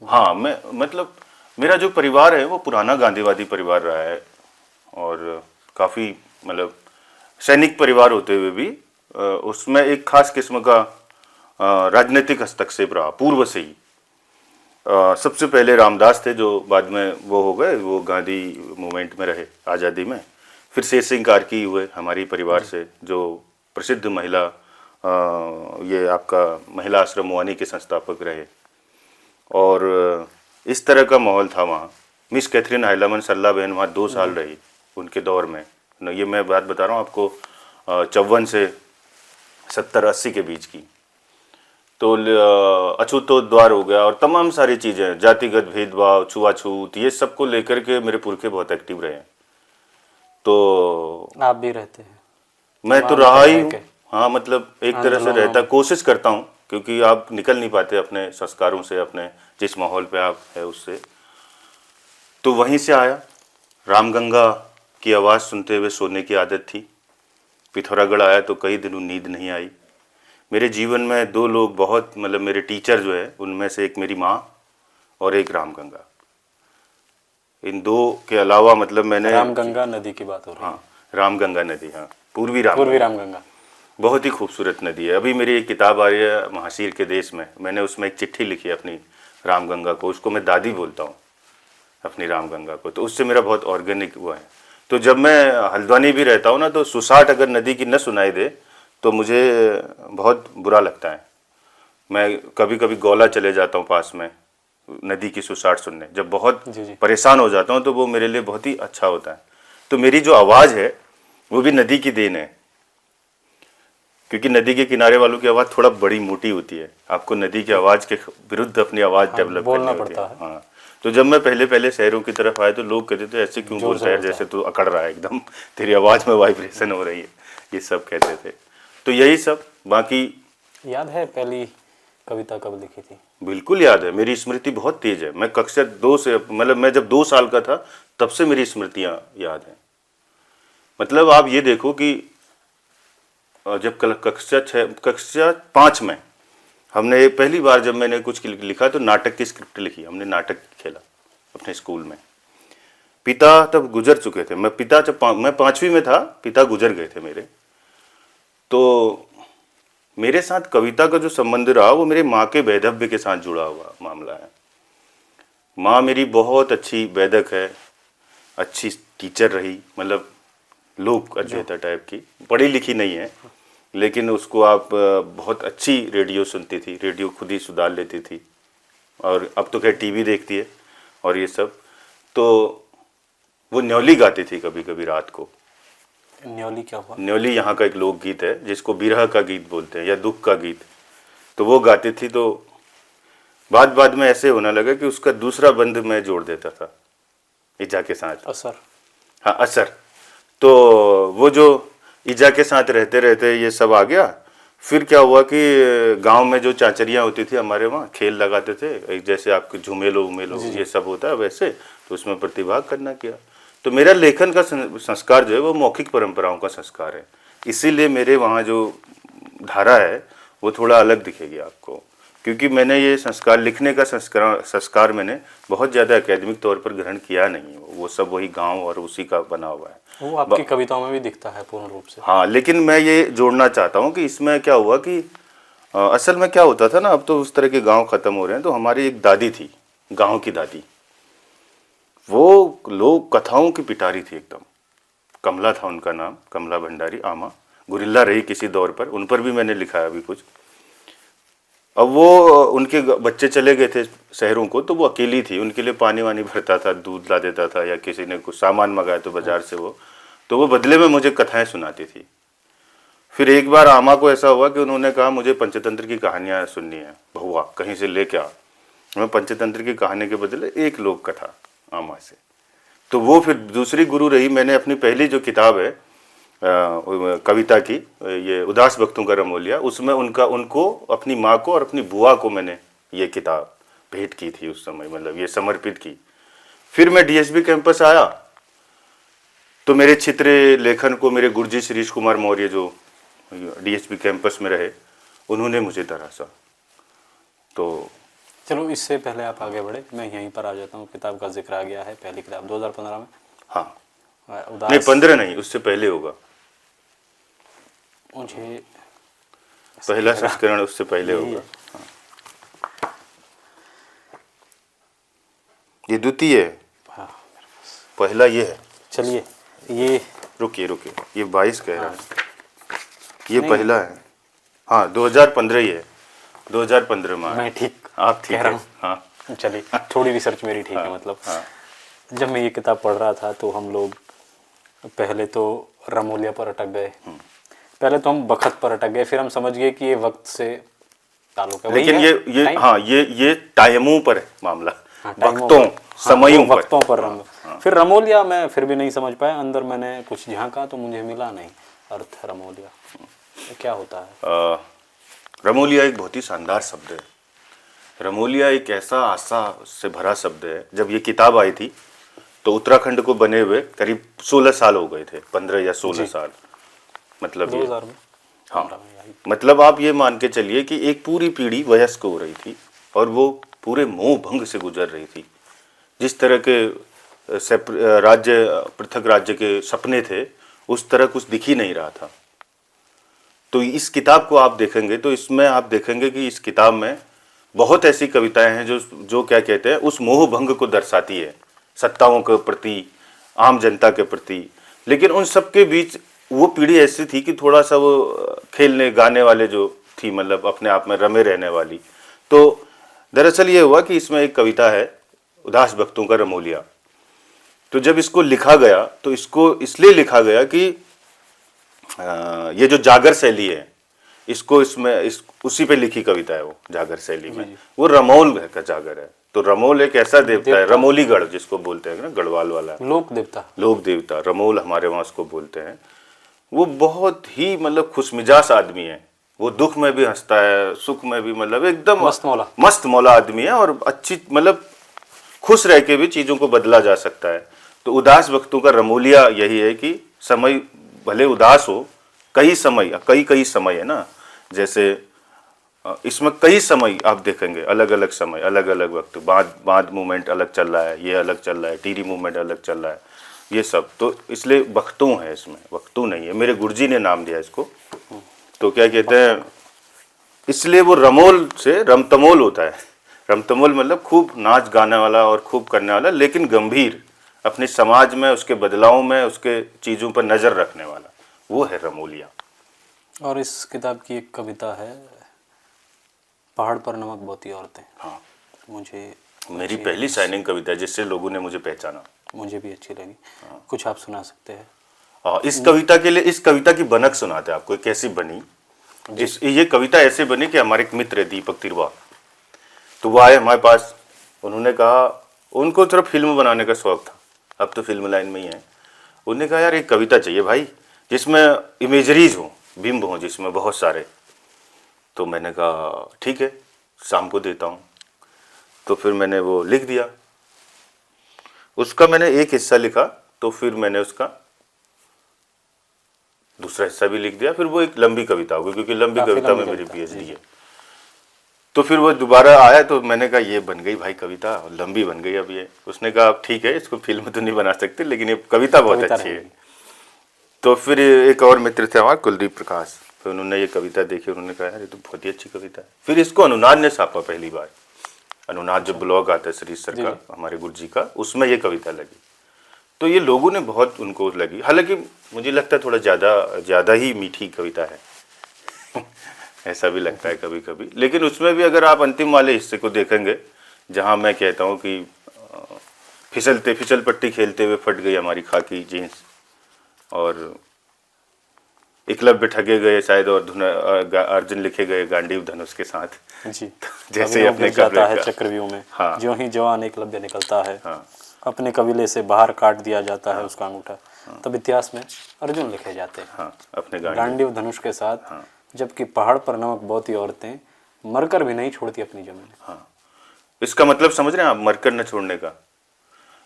हाँ, मैं मतलब मेरा जो परिवार है वो पुराना गांधीवादी परिवार रहा है, और काफ़ी मतलब सैनिक परिवार होते हुए भी उसमें एक खास किस्म का राजनीतिक हस्तक्षेप रहा पूर्व से ही। सबसे पहले रामदास थे, जो बाद में वो हो गए, वो गांधी मूवमेंट में रहे आज़ादी में। फिर शेर सिंह कार्की हुए हमारी परिवार से, जो प्रसिद्ध महिला ये आपका महिला आश्रम मोहानी के संस्थापक रहे। और इस तरह का माहौल था वहाँ। मिस कैथरीन हाइलामन सल्ला बहन वहाँ 2 साल रही उनके दौर में। ये मैं बात बता रहा हूँ आपको 54 से 70-80 के बीच की। तो अछूतोद्वार हो गया और तमाम सारी चीज़ें, जातिगत भेदभाव, छुआछूत, ये सब को लेकर के मेरे पुरखे बहुत एक्टिव रहे हैं। तो आप भी रहते हैं? मैं तो रहा ही हूँ। हाँ, मतलब एक तरह से रहता, कोशिश करता हूँ, क्योंकि आप निकल नहीं पाते अपने संस्कारों से, अपने जिस माहौल पे आप है उससे। तो वहीं से आया। रामगंगा की आवाज़ सुनते हुए सोने की आदत थी। पिथौरागढ़ आया तो कई दिनों नींद नहीं आई। मेरे जीवन में 2 लोग बहुत, मतलब मेरे टीचर जो है, उनमें से एक मेरी माँ और एक रामगंगा। इन 2 के अलावा मतलब मैंने, रामगंगा नदी की बात हो रही है? हाँ, रामगंगा नदी, हाँ, पूर्वी रामगंगा बहुत ही खूबसूरत नदी है। अभी मेरी एक किताब आ रही है महासीर के देश में, मैंने उसमें एक चिट्ठी लिखी है अपनी रामगंगा को, उसको मैं दादी बोलता हूँ अपनी रामगंगा को। तो उससे मेरा बहुत ऑर्गेनिक वो है। तो जब मैं हल्द्वानी भी रहता हूँ ना, तो सुसाट अगर नदी की न सुनाई दे तो मुझे बहुत बुरा लगता है। मैं कभी कभी गौला चले जाता हूँ पास में नदी की सुसाट सुनने, जब बहुत परेशान हो जाता हूँ, तो वो मेरे लिए बहुत ही अच्छा होता है। तो मेरी जो आवाज़ है वो भी नदी की देन है, क्योंकि नदी के किनारे वालों की आवाज़ थोड़ा बड़ी मोटी होती है। आपको नदी की आवाज़ के विरुद्ध अपनी आवाज़ डेवलप करनी होती है। हाँ, तो जब मैं पहले पहले शहरों की तरफ आया तो लोग कहते थे ऐसे क्यों बोलता है, जैसे तू अकड़ रहा है एकदम, तेरी आवाज़ में वाइब्रेशन हो रही है, ये सब कहते थे। तो यही सब। बाकी याद है पहली कविता कब लिखी थी? बिल्कुल याद है, मेरी स्मृति बहुत तेज है। मैं कक्षा 2 से, मतलब मैं जब 2 साल का था तब से मेरी स्मृतियाँ याद हैं। मतलब आप ये देखो कि जब कक्षा 5 में हमने पहली बार जब मैंने कुछ लिखा तो नाटक की स्क्रिप्ट लिखी, हमने नाटक खेला अपने स्कूल में। पिता तब गुजर चुके थे, मैं 5वीं में था, पिता गुजर गए थे मेरे। तो मेरे साथ कविता का जो संबंध रहा वो मेरे माँ के वैधव्य के साथ जुड़ा हुआ मामला है। माँ मेरी बहुत अच्छी वैदक है, अच्छी टीचर रही, मतलब लोक अध्येता टाइप की, पढ़ी लिखी नहीं है, लेकिन उसको आप बहुत अच्छी रेडियो सुनती थी, रेडियो खुद ही सुधार लेती थी। और अब तो खैर टीवी देखती है और ये सब। तो वो न्योली गाती थी कभी कभी रात को। न्योली क्या हुआ? न्योली यहाँ का एक लोकगीत है जिसको बिरह का गीत बोलते हैं या दुख का गीत। तो वो गाती थी। तो बाद में ऐसे होने लगा कि उसका दूसरा बंद मैं जोड़ देता था ईजा के साथ। असर? हाँ, असर। तो वो जो ईजा के साथ रहते रहते ये सब आ गया। फिर क्या हुआ कि गांव में जो चाचरियाँ होती थी हमारे वहाँ, खेल लगाते थे, एक जैसे आपके झूमेलो उमेलो ये सब होता है वैसे, तो उसमें प्रतिभाग करना किया। तो मेरा लेखन का संस्कार जो है वो मौखिक परंपराओं का संस्कार है, इसीलिए मेरे वहाँ जो धारा है वो थोड़ा अलग दिखेगी आपको, क्योंकि मैंने ये संस्कार, लिखने का संस्कार मैंने बहुत ज़्यादा एकेडमिक तौर पर ग्रहण किया नहीं, वो सब वही गांव और उसी का बना हुआ है। वो आपकी कविताओं में भी दिखता है पूर्ण रूप से। हाँ, लेकिन मैं ये जोड़ना चाहता हूँ कि इसमें क्या हुआ कि असल में क्या होता था ना, अब तो उस तरह के गांव खत्म हो रहे हैं, तो हमारी एक दादी थी, गांव की दादी, वो लोग कथाओं की पिटारी थी एकदम। कमला था उनका नाम, कमला भंडारी आमा, गुरिल्ला रही किसी दौर पर, उन पर भी मैंने लिखा है अभी कुछ। अब वो उनके बच्चे चले गए थे शहरों को, तो वो अकेली थी, उनके लिए पानी वानी भरता था, दूध ला देता था, या किसी ने कुछ सामान मंगाया तो बाजार से वो, तो वो बदले में मुझे कथाएं सुनाती थी। फिर एक बार आमा को ऐसा हुआ कि उन्होंने कहा मुझे पंचतंत्र की कहानियां सुननी है, बहुआ कहीं से लेके आ। मैं पंचतंत्र की कहानी के बदले एक लोक कथा आमा से, तो वो फिर दूसरी गुरु रही। मैंने अपनी पहली जो किताब है कविता की, ये उदास भक्तों का रमोलिया, उसमें उनको अपनी माँ को और अपनी बुआ को मैंने ये किताब भेंट की थी उस समय, मतलब ये समर्पित की। फिर मैं डीएसबी कैंपस आया तो मेरे चित्र लेखन को मेरे गुरुजी शिरीष कुमार मौर्य जो डीएसबी कैंपस में रहे, उन्होंने मुझे तराशा। तो चलो इससे पहले आप आगे बढ़े, मैं यहीं पर आ जाता हूँ। किताब का जिक्र आ गया है, पहली किताब 2015 में। हाँ, उदास, नहीं 15 नहीं, उससे पहले होगा, मुझे पहला संस्करण उससे पहले होगा। हाँ। ये द्वितीय है, हाँ, पहला ये है। चलिए ये रुकिए, ये 22 कह रहा है, ये पहला है। हाँ 2015 ही है, 2015 में मैं ठीक आप ठीक कह रहा है। हूँ। हाँ चलिए थोड़ी रिसर्च मेरी ठीक है। मतलब हाँ जब मैं ये किताब पढ़ रहा था तो हम लोग पहले तो रमोलिया पर अटक गए, पहले तो हम बखत पर अटक गए, फिर हम समझ गए कि ये वक्त से ताल्लुक है। लेकिन ये टाइम? हाँ ये टाइमों पर है मामला, हाँ, टाइमों वक्तों पर। समयों हाँ, पर। वक्तों पर रंग। फिर रमोलिया मैं फिर भी नहीं समझ पाया, अंदर मैंने कुछ झांका तो मुझे मिला नहीं अर्थ रमोलिया क्या होता है। रमोलिया एक बहुत ही शानदार शब्द है। रमोलिया एक ऐसा आशा से भरा शब्द है। जब ये किताब आई थी तो उत्तराखंड को बने हुए करीब 16 साल हो गए थे, 15 या 16 साल, मतलब 2000 में। हाँ, मतलब आप ये मान के चलिए कि एक पूरी पीढ़ी वयस्क हो रही थी और वो पूरे मोह भंग से गुजर रही थी। जिस तरह के राज्य, पृथक राज्य के सपने थे, उस तरह कुछ दिख ही नहीं रहा था। तो इस किताब को आप देखेंगे तो इसमें आप देखेंगे कि इस किताब में बहुत ऐसी कविताएं हैं जो क्या कहते हैं, उस मोह भंग को दर्शाती है, सत्ताओं के प्रति, आम जनता के प्रति। लेकिन उन सब के बीच वो पीढ़ी ऐसी थी कि थोड़ा सा वो खेलने गाने वाले जो थी, मतलब अपने आप में रमे रहने वाली। तो दरअसल ये हुआ कि इसमें एक कविता है उदास भक्तों का रमोलिया। तो जब इसको लिखा गया तो इसको इसलिए लिखा गया कि ये जो जागर शैली है, इसको इसमें उसी पे लिखी कविता है वो जागर शैली में। वो रमोल का जागर है। तो रमोल एक ऐसा देवता है, रमोलीगढ़ जिसको बोलते हैं ना, गढ़वाल वाला लोक देवता रमोल हमारे वहाँ उसको बोलते हैं। वो बहुत ही मतलब खुशमिजाज आदमी है। वो दुख में भी हंसता है, सुख में भी, मतलब एकदम मस्त मौला आदमी है और अच्छी, मतलब खुश रह के भी चीज़ों को बदला जा सकता है। तो उदास वक्तों का रमोलिया यही है कि समय भले उदास हो, कई समय है ना, जैसे इसमें कई समय आप देखेंगे, अलग अलग समय, अलग अलग वक्त, बांध मूवमेंट अलग चल रहा है, ये अलग चल रहा है, टीरी मूवमेंट अलग चल रहा है, ये सब। तो इसलिए वक्तों है, इसमें वक्तों नहीं है, मेरे गुरुजी ने नाम दिया इसको। तो क्या कहते हैं, इसलिए वो रमोल से रमतमोल होता है। रमतमोल मतलब खूब नाच गाने वाला और खूब करने वाला, लेकिन गंभीर, अपने समाज में उसके बदलाव में, उसके चीज़ों पर नज़र रखने वाला, वो है रमोलिया। और इस किताब की एक कविता है, पहाड़ पर नमक बोती औरतें। हाँ, मुझे मेरी पहली साइनिंग कविता है जिससे लोगों ने मुझे पहचाना। मुझे भी अच्छी लगी। कुछ आप सुना सकते हैं? इस कविता के लिए, इस कविता की बनक सुनाते हैं आपको, कैसी बनी। ये कविता ऐसे बनी कि हमारे एक मित्र है दीपक तिरवा, तो वो आए हमारे पास। उन्होंने कहा, उनको सिर्फ फिल्म बनाने का शौक था, अब तो फिल्म लाइन में ही है। उन्होंने कहा यार एक कविता चाहिए भाई जिसमें इमेजरीज हो, बिंब हो जिसमें बहुत सारे। तो मैंने कहा ठीक है, शाम को देता हूँ। तो फिर मैंने वो लिख दिया। उसका मैंने एक हिस्सा लिखा, तो फिर मैंने उसका दूसरा हिस्सा भी लिख दिया। फिर वो एक लंबी कविता हो गई, क्योंकि लंबी कविता में मेरी पीएचडी है। तो फिर वो दोबारा आया, तो मैंने कहा ये बन गई भाई कविता, लंबी बन गई अब ये। उसने कहा ठीक है, इसको फिल्म तो नहीं बना सकते, लेकिन ये कविता बहुत अच्छी है। तो फिर एक और मित्र थे हमारे, कुलदीप प्रकाश, फिर उन्होंने ये कविता देखी, उन्होंने कहा यार ये तो बहुत ही अच्छी कविता है। फिर इसको अनुनाद ने छापा पहली बार। अनुनाद जो ब्लॉग आता है सरीश सर का, हमारे गुरु जी का, उसमें ये कविता लगी। तो ये लोगों ने बहुत उनको लगी। हालांकि मुझे लगता है थोड़ा ज़्यादा ही मीठी कविता है ऐसा भी लगता है कभी कभी। लेकिन उसमें भी अगर आप अंतिम वाले हिस्से को देखेंगे, जहाँ मैं कहता हूँ कि फिसल पट्टी खेलते हुए फट गई हमारी खाकी जीन्स, और एकलव्य ठगे गए शायद, और अर्जुन लिखे गए गांडीव धनुष के साथ जी। जैसे अपने जाता है चक्रव्यूह में, हाँ। जो ही जवान एकलव्य निकलता है, हाँ। अपने कबीले से बाहर काट दिया जाता है उसका अंगूठा, तब इतिहास में अर्जुन लिखे जाते हैं, हाँ, अपने गांडीव धनुष के साथ। जबकि पहाड़ पर नमक बहुत ही औरतें मरकर भी नहीं छोड़ती अपनी जमीन। हाँ, इसका मतलब समझ रहे हैं आप, मरकर न छोड़ने का।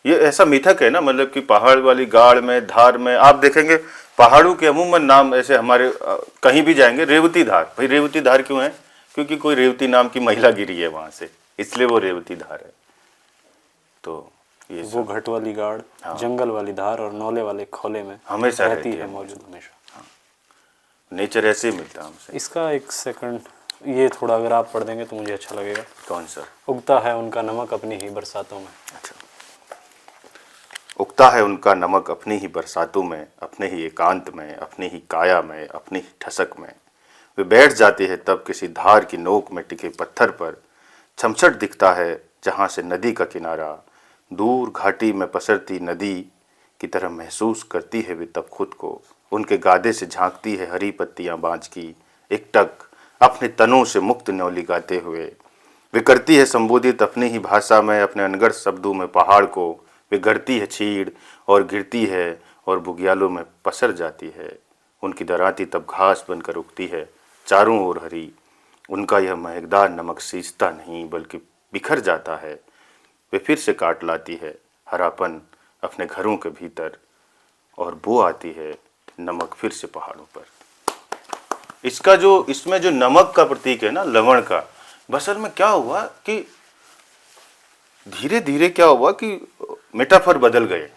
ये ऐसा मिथक है ना, मतलब कि पहाड़ वाली गाड़ में, धार में, आप देखेंगे पहाड़ों के अमूमन नाम ऐसे हमारे कहीं भी जाएंगे, रेवती धार। भाई रेवती धार क्यों है? क्योंकि कोई रेवती नाम की महिला गिरी है वहां से, इसलिए वो रेवती धार है। तो ये वो घट वाली गाड़, जंगल वाली धार और नौले वाले खोले में हमेशा रहती है मौजूद हमेशा। नेचर ऐसे ही मिलता है हमसे। इसका एक सेकंड ये थोड़ा अगर आप पढ़ देंगे तो मुझे अच्छा लगेगा। कौन सा? उगता है उनका नमक अपनी ही बरसातों में। अच्छा। उगता है उनका नमक अपनी ही बरसातों में, अपने ही एकांत में, अपनी ही काया में, अपनी ही ठसक में। वे बैठ जाती है तब किसी धार की नोक में टिके पत्थर पर। छमछट दिखता है जहाँ से नदी का किनारा, दूर घाटी में पसरती नदी की तरह महसूस करती है वे तब खुद को। उनके गादे से झांकती है हरी पत्तियां बाँझ की एकटक, अपने तनों से मुक्त न्योली गाते हुए। वे करती है संबोधित अपनी ही भाषा में, अपने अनगढ़ शब्दों में पहाड़ को। वे गढ़ती है चीड़ और गिरती है और बुग्यालों में पसर जाती है। उनकी दराती तब घास बनकर उगती है चारों ओर हरी। उनका यह महकदार नमक सींचता नहीं बल्कि बिखर जाता है। वे फिर से काट लाती है हरापन अपने घरों के भीतर, और बो आती है नमक फिर से पहाड़ों पर। इसका जो इसमें जो नमक का प्रतीक है ना, लवण का, बसल में क्या हुआ कि धीरे धीरे क्या हुआ कि मेटाफर बदल गए।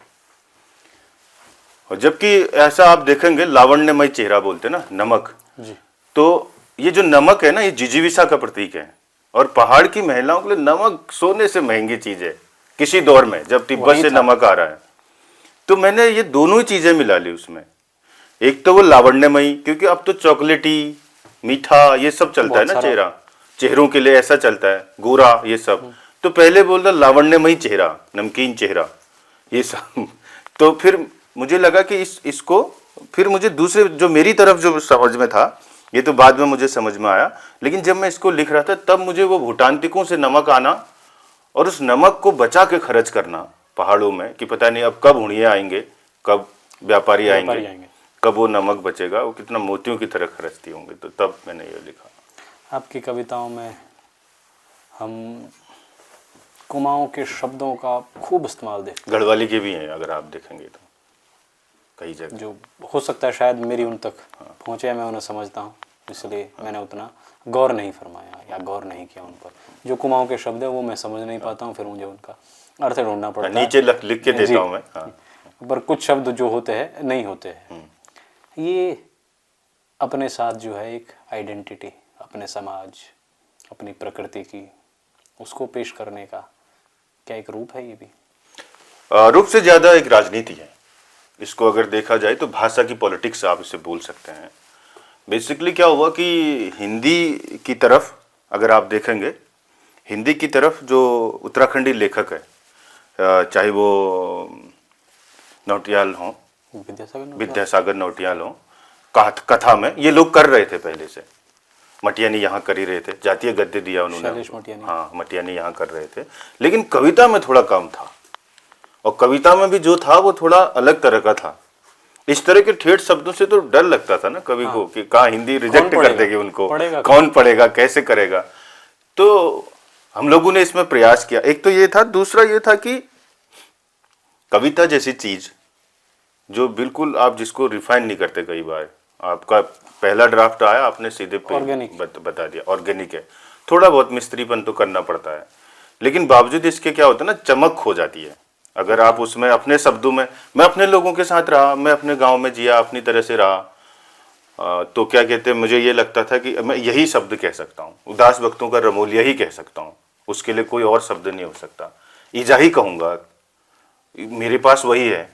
और जबकि ऐसा आप देखेंगे लावण्यमय चेहरा बोलते ना नमक जी। तो ये जो नमक है ना, ये जिजीविषा का प्रतीक है। और पहाड़ की महिलाओं के लिए नमक सोने से महंगी चीज है किसी दौर में, जब तिब्बत से नमक आ रहा है। तो मैंने ये दोनों ही चीजें मिला ली उसमें। एक तो वो लावण्यमयी, क्योंकि अब तो चॉकलेटी मीठा ये सब चलता है ना, चेहरों के लिए ऐसा चलता है, गोरा ये सब। तो पहले बोल रहा लावण्यमयी चेहरा, नमकीन चेहरा ये सब। तो फिर मुझे लगा कि इसको फिर मुझे दूसरे जो मेरी तरफ जो समझ में था, ये तो बाद में मुझे समझ में आया, लेकिन जब मैं इसको लिख रहा था तब मुझे वो भूटांतिकों से नमक आना और उस नमक को बचा के खर्च करना पहाड़ों में, कि पता नहीं अब कब हुड़ियाँ आएंगे, कब व्यापारी आएंगे, कब वो नमक बचेगा, वो कितना मोतियों की तरह खर्चती होंगे। तो तब मैंने ये लिखा। आपकी कविताओं में हम कुमाऊं के शब्दों का खूब इस्तेमाल देखते हैं। गढ़वाली के भी हैं अगर आप देखेंगे तो कई जगह, जो हो सकता है शायद मेरी उन तक पहुँचे, मैं उन्हें समझता हूँ, इसलिए मैंने उतना गौर नहीं फरमाया या गौर नहीं किया उन पर। जो कुमाऊं के शब्द है वो मैं समझ नहीं पाता हूँ, फिर मुझे उनका अर्थ ढूंढना पड़ता है। नीचे लिख के देता हूँ मैं। पर कुछ शब्द जो होते हैं नहीं होते हैं। ये अपने साथ जो है एक आइडेंटिटी, अपने समाज, अपनी प्रकृति की, उसको पेश करने का क्या एक रूप है? ये भी रूप से ज्यादा एक राजनीति है। इसको अगर देखा जाए तो भाषा की पॉलिटिक्स आप इसे बोल सकते हैं। बेसिकली क्या हुआ कि हिंदी की तरफ अगर आप देखेंगे, हिंदी की तरफ जो उत्तराखंडी लेखक है, चाहे वो नौटियाल हों, विद्यासागर नौटियाल हों, कथा में ये लोग कर रहे थे पहले से। मटियानी यहाँ कर ही रहे थे, जातीय गद्य दिया उन्होंने। हाँ, मटियानी यहाँ कर रहे थे, लेकिन कविता में थोड़ा कम था। और कविता में भी जो था वो थोड़ा अलग तरह का था। इस तरह के ठेठ शब्दों से तो डर लगता था ना कवि को कि कहाँ हिंदी रिजेक्ट कर देगी उनको, कौन पढ़ेगा, कैसे करेगा। तो हम लोगों ने इसमें प्रयास किया। एक तो ये था, दूसरा ये था कि कविता जैसी चीज जो बिल्कुल आप जिसको रिफाइन नहीं करते, कई बार आपका पहला ड्राफ्ट आया, आपने सीधे बता दिया ऑर्गेनिक है, थोड़ा बहुत मिस्त्रीपन तो करना पड़ता है, लेकिन बावजूद इसके क्या होता है ना, चमक खो जाती है। अगर आप उसमें अपने शब्दों में, मैं अपने लोगों के साथ रहा, मैं अपने गांव में जिया, अपनी तरह से रहा, तो क्या कहते हैं, मुझे ये लगता था कि मैं यही शब्द कह सकता हूँ, उदास वक्तों का रमोलिया ही कह सकता हूँ, उसके लिए कोई और शब्द नहीं हो सकता। ईजा ही कहूँगा, मेरे पास वही है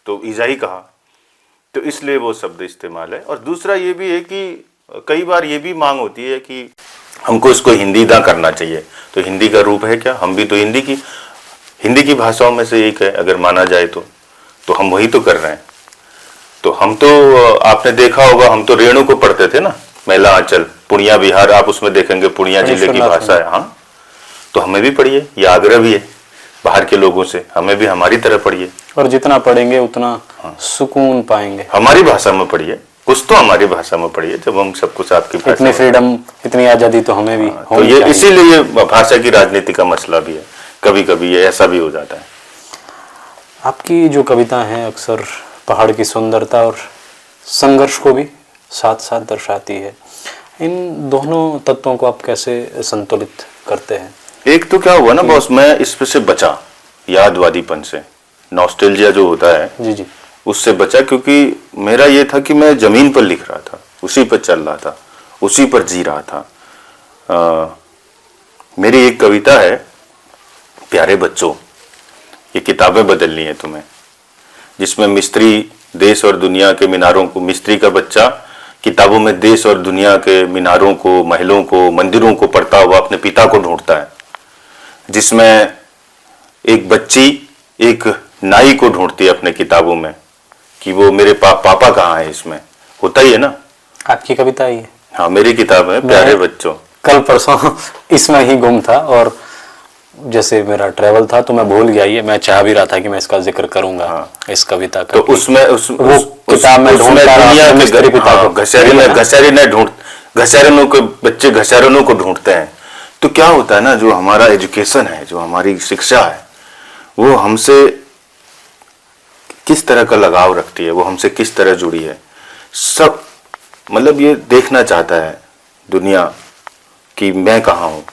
तो ईजा ही कहा, तो इसलिए वो शब्द इस्तेमाल है। और दूसरा ये भी है कि कई बार ये भी मांग होती है कि हमको इसको हिंदीदा करना चाहिए, तो हिंदी का रूप है क्या, हम भी तो हिंदी की भाषाओं में से एक है अगर माना जाए तो हम वही तो कर रहे हैं। तो हम तो, आपने देखा होगा, हम तो रेणु को पढ़ते थे ना, महिला आंचल, पुणिया बिहार, आप उसमें देखेंगे पुणिया जिले की भाषा है। हाँ, तो हमें भी पढ़िए, ये आग्रह भी है बाहर के लोगों से, हमें भी हमारी तरह पढ़िए, और जितना पढ़ेंगे उतना सुकून पाएंगे। हमारी भाषा में पढ़िए, कुछ तो हमारी भाषा में पढ़िए, जब हम सब कुछ आपकी भाषा इतनी फ्रीडम, इतनी आजादी तो हमें भी तो ये इसीलिए ये भाषा की राजनीति का मसला भी है, कभी कभी ये ऐसा भी हो जाता है। आपकी जो कविता है अक्सर पहाड़ की सुंदरता और संघर्ष को भी साथ साथ दर्शाती है। इन दोनों तत्वों को आप कैसे संतुलित करते हैं? एक तो क्या हुआ ना बॉस, मैं इस पे से बचा, यादवादीपन से, नॉस्टैल्जिया जो होता है जी जी, उससे बचा, क्योंकि मेरा ये था कि मैं जमीन पर लिख रहा था, उसी पर चल रहा था, उसी पर जी रहा था। मेरी एक कविता है, प्यारे बच्चों, ये किताबें बदलनी है तुम्हें, जिसमें मिस्त्री देश और दुनिया के मीनारों को, मिस्त्री का बच्चा किताबों में देश और दुनिया के मीनारों को, महलों को, मंदिरों को पढ़ता हुआ अपने पिता को ढूंढता है, जिसमें एक बच्ची एक नाई को ढूंढती है अपने किताबों में कि वो मेरे पापा कहाँ है, इसमें होता ही है ना। आपकी कविता ही है? हाँ, मेरी किताब है प्यारे बच्चों। कल परसों इसमें ही गुम था, और जैसे मेरा ट्रैवल था तो मैं भूल गया, ये मैं चाह भी रहा था कि मैं इसका जिक्र करूंगा। हाँ। इस कविता का, तो उसमें किताब में घसैरनों के बच्चे घसैरनों को ढूंढते हैं। तो क्या होता है ना, जो हमारा एजुकेशन है, जो हमारी शिक्षा है, वो हमसे किस तरह का लगाव रखती है, वो हमसे किस तरह जुड़ी है, सब मतलब ये देखना चाहता है दुनिया कि मैं कहाँ हूँ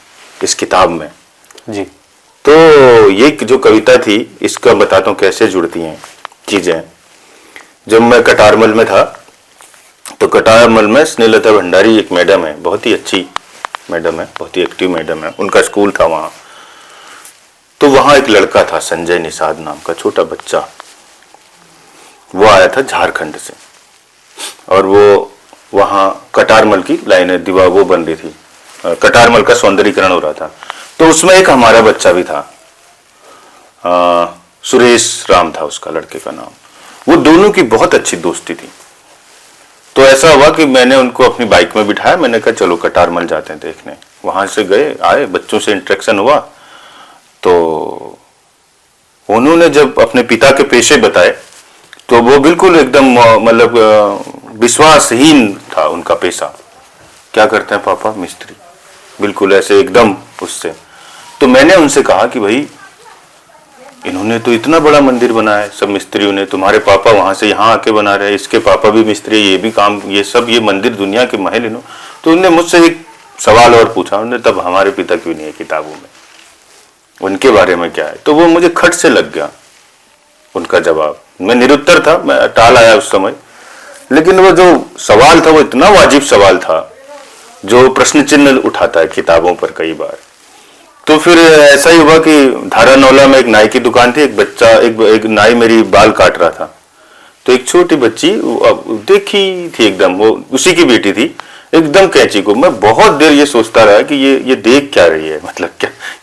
इस किताब में जी। तो ये जो कविता थी, इसका बताता हूँ कैसे जुड़ती हैं चीजें। जब मैं कटारमल में था, तो कटारमल में स्नेहलता भंडारी एक मैडम है, बहुत ही अच्छी मैडम है, बहुत ही एक्टिव मैडम है, उनका स्कूल था वहाँ। तो वहाँ एक लड़का था संजय निषाद नाम का छोटा बच्चा, वो आया था झारखंड से, और वो वहाँ कटारमल की लाइनें दीवार वो बन रही थी, कटारमल का सौंदर्यीकरण हो रहा था। तो उसमें एक हमारा बच्चा भी था, सुरेश राम था उसका लड़के का नाम। वो दोनों की बहुत अच्छी दोस्ती थी। तो ऐसा हुआ कि मैंने उनको अपनी बाइक में बिठाया, मैंने कहा चलो कटारमल जाते हैं देखने। वहां से गए, आए, बच्चों से इंटरेक्शन हुआ। तो उन्होंने जब अपने पिता के पेशे बताए, तो वो बिल्कुल एकदम मतलब विश्वासहीन था उनका पेशा। क्या करते हैं पापा? मिस्त्री। बिल्कुल ऐसे एकदम उससे। तो मैंने उनसे कहा कि भाई इन्होंने तो इतना बड़ा मंदिर बनाया है सब मिस्त्रियों ने, तुम्हारे पापा वहां से यहाँ आके बना रहे हैं, इसके पापा भी मिस्त्री, ये भी काम, ये सब, ये मंदिर दुनिया के महल इन्होंने। तो उन्होंने मुझसे एक सवाल और पूछा, उन्होंने तब हमारे पिता क्यों नहीं है किताबों में, उनके बारे में क्या है? तो वो मुझे खट से लग गया उनका जवाब। मैं निरुत्तर था, मैं टाल आया उस समय, लेकिन वो जो सवाल था वो इतना वाजिब सवाल था जो प्रश्न चिन्ह उठाता है किताबों पर कई बार। तो फिर ऐसा ही हुआ कि धारानौला में एक नाई की दुकान थी, एक बच्चा, एक नाई मेरी बाल काट रहा था। तो एक छोटी बच्ची देखी थी एकदम, वो उसी की बेटी थी, एकदम कैंची को। मैं बहुत देर ये सोचता रहा कि ये देख क्या रही है, मतलब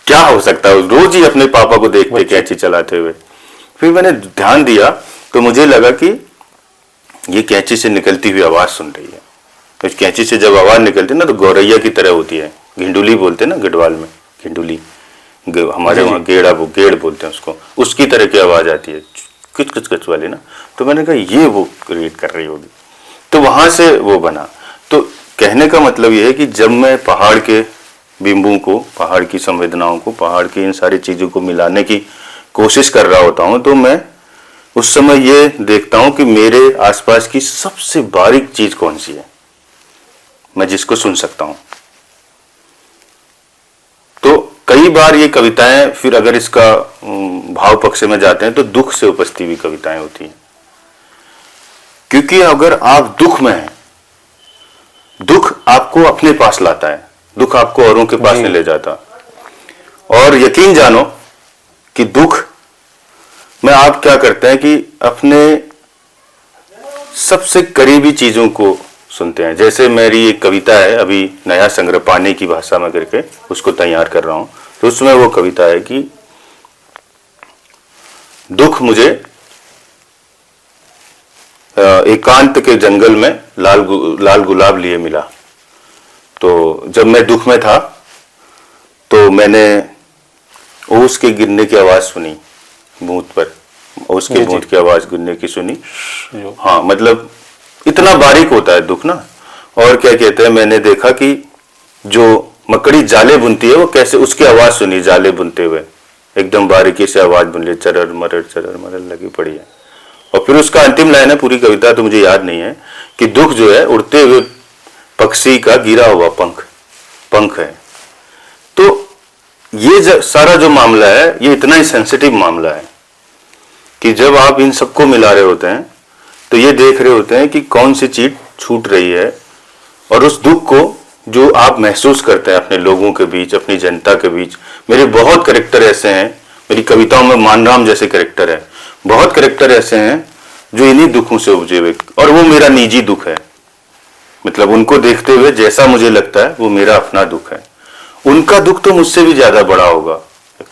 क्या हो सकता है, रोज ही अपने पापा को देखते कैंची चलाते हुए। फिर मैंने ध्यान दिया तो मुझे लगा कि ये कैंची से निकलती हुई आवाज सुन रही है। तो कैंची से जब आवाज निकलती है ना, तो गौरैया की तरह होती है, घिंडुली बोलते हैं ना गढ़वाल में, घिंडुली, हमारे वहाँ गेड़ा, वो गेड़ बोलते हैं उसको, उसकी तरह की आवाज आती है, कुछ कुछ कुछ वाली ना। तो मैंने कहा ये वो क्रिएट कर रही होगी, तो वहां से वो बना। तो कहने का मतलब ये है कि जब मैं पहाड़ के बिंबों को, पहाड़ की संवेदनाओं को, पहाड़ की इन सारी चीजों को मिलाने की कोशिश कर रहा होता हूँ, तो मैं उस समय ये देखता हूँ कि मेरे आसपास की सबसे बारीक चीज कौन सी है, मैं जिसको सुन सकता हूँ। तो कई बार ये कविताएं, फिर अगर इसका भाव पक्ष में जाते हैं तो दुख से उपस्थित हुई कविताएं होती हैं, क्योंकि अगर आप दुख में हैं दुख आपको अपने पास लाता है, दुख आपको औरों के पास नहीं ले जाता। और यकीन जानो कि दुख में आप क्या करते हैं कि अपने सबसे करीबी चीजों को सुनते हैं। जैसे मेरी एक कविता है, अभी नया संग्रह पानी की भाषा में करके उसको तैयार कर रहा हूं, तो उसमें वो कविता है कि दुख मुझे एकांत के जंगल में लाल गुलाब लिए मिला। तो जब मैं दुख में था तो मैंने ओस के गिरने की आवाज सुनी बूंद पर, ओस के बूंद की आवाज गिरने की सुनी। हाँ, मतलब इतना बारीक होता है दुख ना। और क्या कहते हैं, मैंने देखा कि जो मकड़ी जाले बुनती है वो कैसे, उसकी आवाज सुनी जाले बुनते हुए, एकदम बारीकी से आवाज बुन ली, चरर मरर लगी पड़ी है। और फिर उसका अंतिम लाइन है, पूरी कविता तो मुझे याद नहीं है, कि दुख जो है उड़ते हुए पक्षी का गिरा हुआ पंख है। तो ये सारा जो मामला है ये इतना ही सेंसिटिव मामला है कि जब आप इन सबको मिला रहे होते हैं तो ये देख रहे होते हैं कि कौन सी चीज छूट रही है, और उस दुख को जो आप महसूस करते हैं अपने लोगों के बीच, अपनी जनता के बीच। मेरे बहुत कैरेक्टर ऐसे हैं, मेरी कविताओं में मानराम जैसे कैरेक्टर है, बहुत कैरेक्टर ऐसे हैं जो इन्हीं दुखों से उपजे हुए, और वो मेरा निजी दुख है। मतलब उनको देखते हुए जैसा मुझे लगता है वो मेरा अपना दुख है। उनका दुख तो मुझसे भी ज्यादा बड़ा होगा,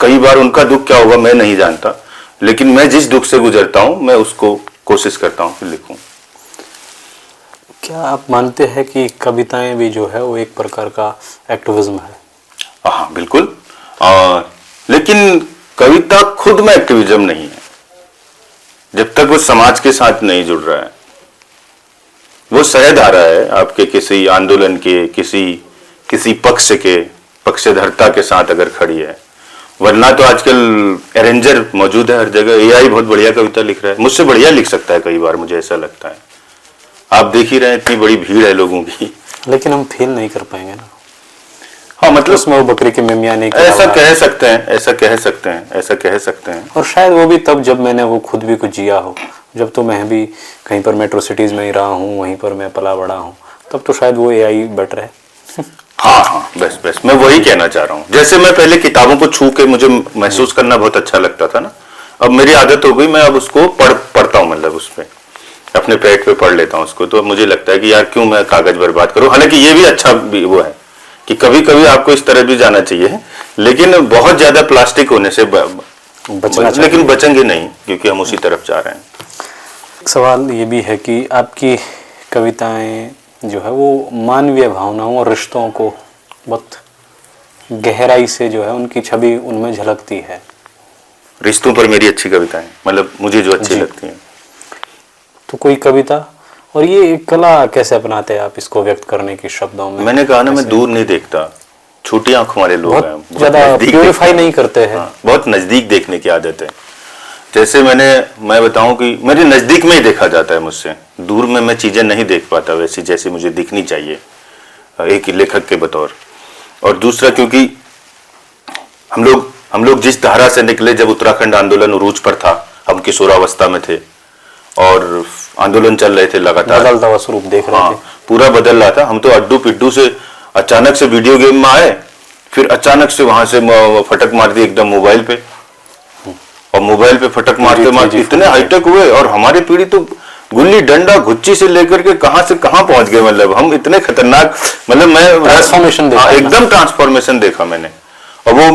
कई बार उनका दुख क्या होगा मैं नहीं जानता, लेकिन मैं जिस दुख से गुजरता हूं मैं उसको कोशिश करता हूं कि लिखूं। क्या आप मानते हैं कि कविताएं भी जो है वो एक प्रकार का एक्टिविज्म है? हाँ बिल्कुल, लेकिन कविता खुद में एक्टिविज्म नहीं है जब तक वो समाज के साथ नहीं जुड़ रहा है। वो सहधारा है आपके किसी आंदोलन के, किसी पक्ष के पक्षधरता के साथ अगर खड़ी है। वरना तो आजकल अरेंजर मौजूद है हर जगह, एआई बहुत बढ़िया कविता लिख रहा है, मुझसे बढ़िया लिख सकता है कई बार, मुझे ऐसा लगता है। आप देख ही रहे हैं इतनी बड़ी भीड़ है लोगों की, लेकिन हम फेल नहीं कर पाएंगे ना। हाँ मतलब उसमें वो बकरी के मिमियाने की ऐसा आवाज। कह सकते हैं, ऐसा कह सकते हैं। और शायद वो भी तब जब मैंने वो खुद भी कुछ जिया हो, जब तो मैं भी कहीं पर मेट्रो सिटीज में ही रहा हूँ, वहीं पर मैं पला बड़ा हूँ, तब तो शायद वो एआई बेटर है। हाँ बस मैं वही कहना चाह रहा हूँ। जैसे मैं पहले किताबों को छू के मुझे महसूस करना बहुत अच्छा लगता था ना, अब मेरी आदत हो गई, मैं अब उसको पढ़ता हूँ, मतलब उस पे अपने पेट पे पढ़ लेता हूँ उसको। तो अब मुझे लगता है कि यार क्यों मैं कागज बर्बाद करूँ। हालांकि ये भी अच्छा भी वो है कि कभी कभी आपको इस तरह भी जाना चाहिए, लेकिन बहुत ज्यादा प्लास्टिक होने से लेकिन बचेंगे नहीं, क्योंकि हम उसी तरफ जा रहे हैं। एक सवाल ये भी है कि आपकी कविताएं जो है वो मानवीय भावनाओं और रिश्तों को बहुत गहराई से जो है उनकी छवि उनमें झलकती है। रिश्तों पर मेरी अच्छी कविताएं, मतलब मुझे जो अच्छी लगती हैं। तो कोई कविता, और ये कला कैसे अपनाते हैं आप इसको व्यक्त करने की शब्दों में? मैंने कहा ना, मैं दूर नहीं देखता, छोटी आंखों वाले लोग हैं, बहुत ज्यादा प्यूरिफाई नहीं करते हैं। हाँ, बहुत नजदीक देखने की आदत है। जैसे मैं बताऊं कि मेरे नजदीक में ही देखा जाता है मुझसे, दूर में मैं चीजें नहीं देख पाता वैसी जैसे मुझे दिखनी चाहिए एक लेखक के बतौर। और दूसरा क्योंकि हम लोग जिस धारा से निकले, जब उत्तराखंड आंदोलन उरूज पर था, हम किशोरावस्था में थे और आंदोलन चल रहे थे लगातार, बदलता हुआ स्वरूप देख रहे थे। पूरा बदल रहा था। हम तो अड्डू पिड्डू से अचानक से वीडियो गेम में आए, फिर अचानक से वहां से फटक मार दी एकदम मोबाइल पे, और मोबाइल पे फटक मारते इतने हाईटेक हुए, और हमारी पीढ़ी तो गुल्ली डंडा घुच्ची से लेकर के कहां से कहां पहुंच गए। मतलब हम इतने खतरनाक, मतलब मैं ट्रांसफॉर्मेशन देखा, एकदम ट्रांसफॉर्मेशन देखा मैंने। और वो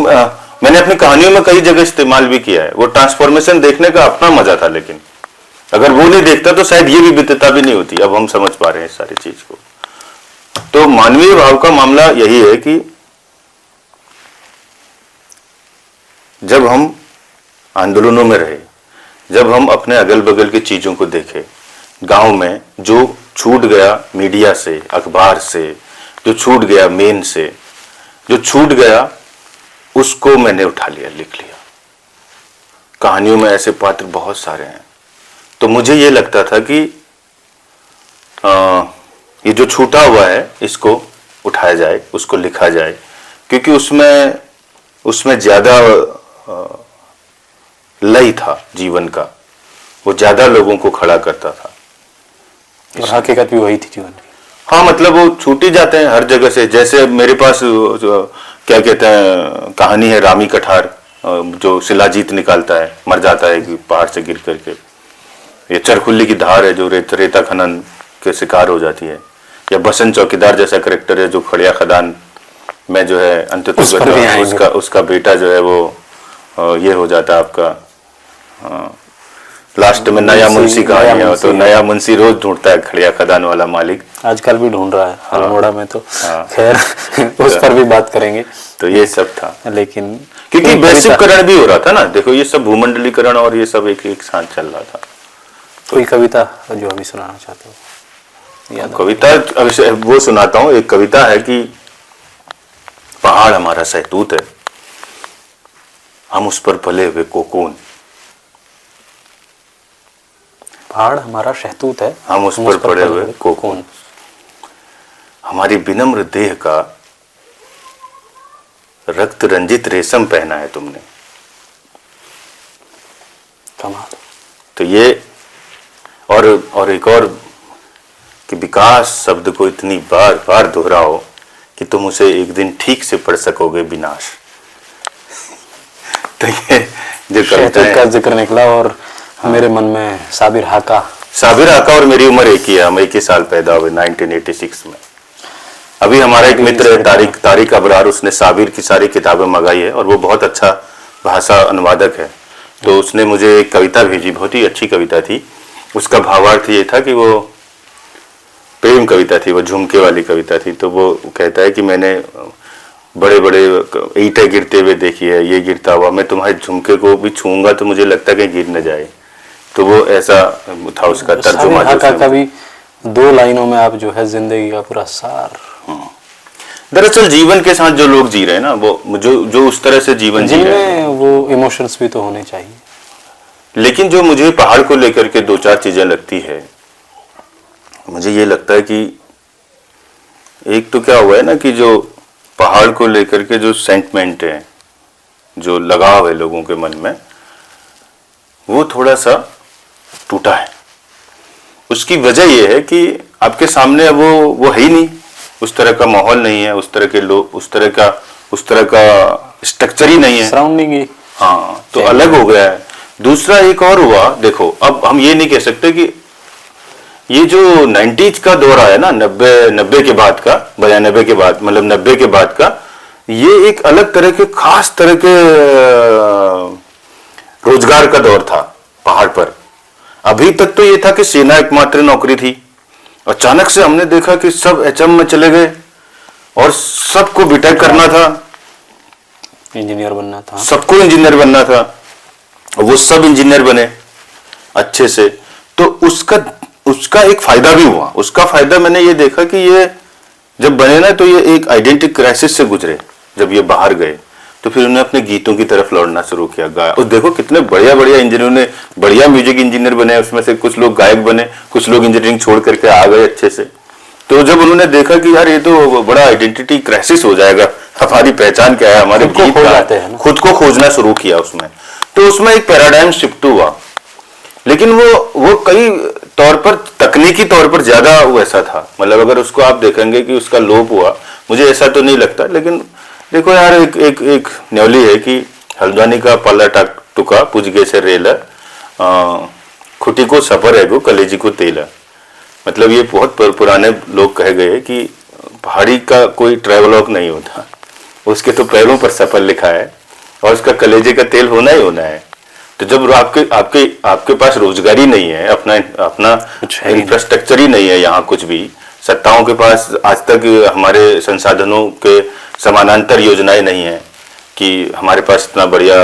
मैंने अपनी कहानियों में कई जगह इस्तेमाल भी किया है। वो ट्रांसफॉर्मेशन देखने का अपना मजा था, लेकिन अगर वो नहीं देखता तो शायद ये विविधता भी नहीं होती। अब हम समझ पा रहे हैं इस सारी चीज को। तो मानवीय भाव का मामला यही है कि जब हम आंदोलनों में रहे, जब हम अपने अगल बगल की चीजों को देखे, गांव में जो छूट गया मीडिया से, अखबार से, जो छूट गया मेन से, जो छूट गया, उसको मैंने उठा लिया, लिख लिया। कहानियों में ऐसे पात्र बहुत सारे हैं। तो मुझे ये लगता था कि ये जो छूटा हुआ है इसको उठाया जाए, उसको लिखा जाए, क्योंकि उसमें ज्यादा लय था जीवन का, वो ज्यादा लोगों को खड़ा करता था। और हकीकत भी वही थी जीवन की। हाँ मतलब वो छूट ही जाते हैं हर जगह से। जैसे मेरे पास क्या कहते हैं कहानी है रामी कठार, जो शिलाजीत निकालता है, मर जाता है कि पहाड़ से गिर करके। ये चरखुल्ली की धार है जो रेता खनन के शिकार हो जाती है। या बसंत चौकीदार जैसा करेक्टर है जो खड़िया खदान में जो है अंततः उसका बेटा जो है वो ये हो जाता है आपका लास्ट में नया मुंशी कहानी है। तो नया मुंशी रोज ढूंढता है खड़िया खदान वाला मालिक, आजकल भी ढूंढ रहा है अल्मोड़ा में। तो खैर उस पर भी बात करेंगे। तो ये सब था, लेकिन क्योंकि वैश्वीकरण भी हो रहा था ना, देखो ये सब भूमंडलीकरण और ये सब एक साथ चल रहा था। कोई कविता जो अभी सुनाना चाहते हो? कविता वो सुनाता हूँ। एक कविता है कि पहाड़ हमारा सहतूत है, हम उस पर पले हुए कोकून। पहाड़ हमारा शहतूत है, हम उस पर पड़े हुए कोकून। हमारी विनम्र देह का रक्त रंजित रेशम पहना है तुमने। कमाल। तो ये और एक और कि विकास शब्द को इतनी बार बार दोहराओ कि तुम उसे एक दिन ठीक से पढ़ सकोगे विनाश। तो ये जो कविता का जिक्र निकला और मेरे मन में साबिर हाका और मेरी उम्र एक ही है। हम एक ही साल पैदा हुए 1986 में। अभी हमारा एक मित्र है तारिक अबरार, उसने साबिर की सारी किताबें मंगाई है और वो बहुत अच्छा भाषा अनुवादक है। तो उसने मुझे एक कविता भेजी, बहुत ही अच्छी कविता थी। उसका भावार्थ ये था कि वो प्रेम कविता थी, वो झुमके वाली कविता थी। तो वो कहता है कि मैंने बड़े बड़े ईंटें गिरते हुए देखी है, ये गिरता हुआ, मैं तुम्हारे झुमके को भी छूंगा तो मुझे लगता है कहीं गिर न जाए। तो वो ऐसा था उसका तर्जुमा। कभी 2 लाइनों में आप जो है जिंदगी का पूरा सार। दरअसल जीवन के साथ जो लोग जी रहे हैं ना, वो जो उस तरह से जीवन जी रहे हैं, वो इमोशंस भी तो होने चाहिए। लेकिन जो मुझे पहाड़ को लेकर के 2-4 चीजें लगती है, मुझे ये लगता है कि एक तो क्या हुआ है ना कि जो पहाड़ को लेकर के जो सेंटिमेंट है, जो लगाव है लोगों के मन में, वो थोड़ा सा टूटा है। उसकी वजह यह है कि आपके सामने वो है ही नहीं, उस तरह का माहौल नहीं है, उस तरह के लोग, उस तरह का स्ट्रक्चर ही नहीं है, सराउंडिंग ही। हाँ, तो अलग हो गया है। दूसरा एक और हुआ, देखो अब हम ये नहीं कह सकते कि ये जो 90s का दौर आया ना, 90 के बाद का, 92 के बाद, मतलब 90 के बाद का, ये एक अलग तरह के खास तरह के रोजगार का दौर था पहाड़ पर। अभी तक तो ये था कि सेना एकमात्र नौकरी थी। अचानक से हमने देखा कि सब एचएम में चले गए और सबको बीटेक करना था, इंजीनियर बनना था, सबको इंजीनियर बनना था। वो सब इंजीनियर बने अच्छे से। तो उसका एक फायदा भी हुआ। उसका फायदा मैंने ये देखा कि ये जब बने ना, तो ये एक आइडेंटिटी क्राइसिस से गुजरे। जब ये बाहर गए तो फिर उन्होंने अपने गीतों की तरफ लौटना शुरू किया, गाया। और देखो कितने बढ़िया इंजीनियरों ने, बढ़िया म्यूजिक इंजीनियर बने, उसमें से कुछ लोग गायक बने, कुछ लोग इंजीनियरिंग छोड़ करके आ गए अच्छे से। तो जब उन्होंने देखा कि यार ये तो बड़ा आइडेंटिटी क्राइसिस हो जाएगा, हमारी पहचान क्या है, हमारे गीत क्या है, खुद को खोजना शुरू किया उसमें। तो उसमें एक पैराडाइम शिफ्ट हुआ। लेकिन वो कई तौर पर, तकनीकी तौर पर ज्यादा वैसा था। मतलब अगर उसको आप देखेंगे कि उसका लोप हुआ, मुझे ऐसा तो नहीं लगता। लेकिन देखो यार, एक न्योली है कि हल्द्वानी का पाला टुका पुजगे से रेल, खुटी को सफर है गो कलेजी को तेल। मतलब ये बहुत पुराने लोग कह गए कि पहाड़ी का कोई ट्रैवलॉग नहीं होता, उसके तो पैरों पर सफर लिखा है और उसका कलेजे का तेल होना ही होना है। तो जब आपके पास रोजगारी नहीं है, अपना इंफ्रास्ट्रक्चर ही नहीं है, यहाँ कुछ भी सत्ताओं के पास आज तक हमारे संसाधनों के समानांतर योजनाएं नहीं है कि हमारे पास इतना बढ़िया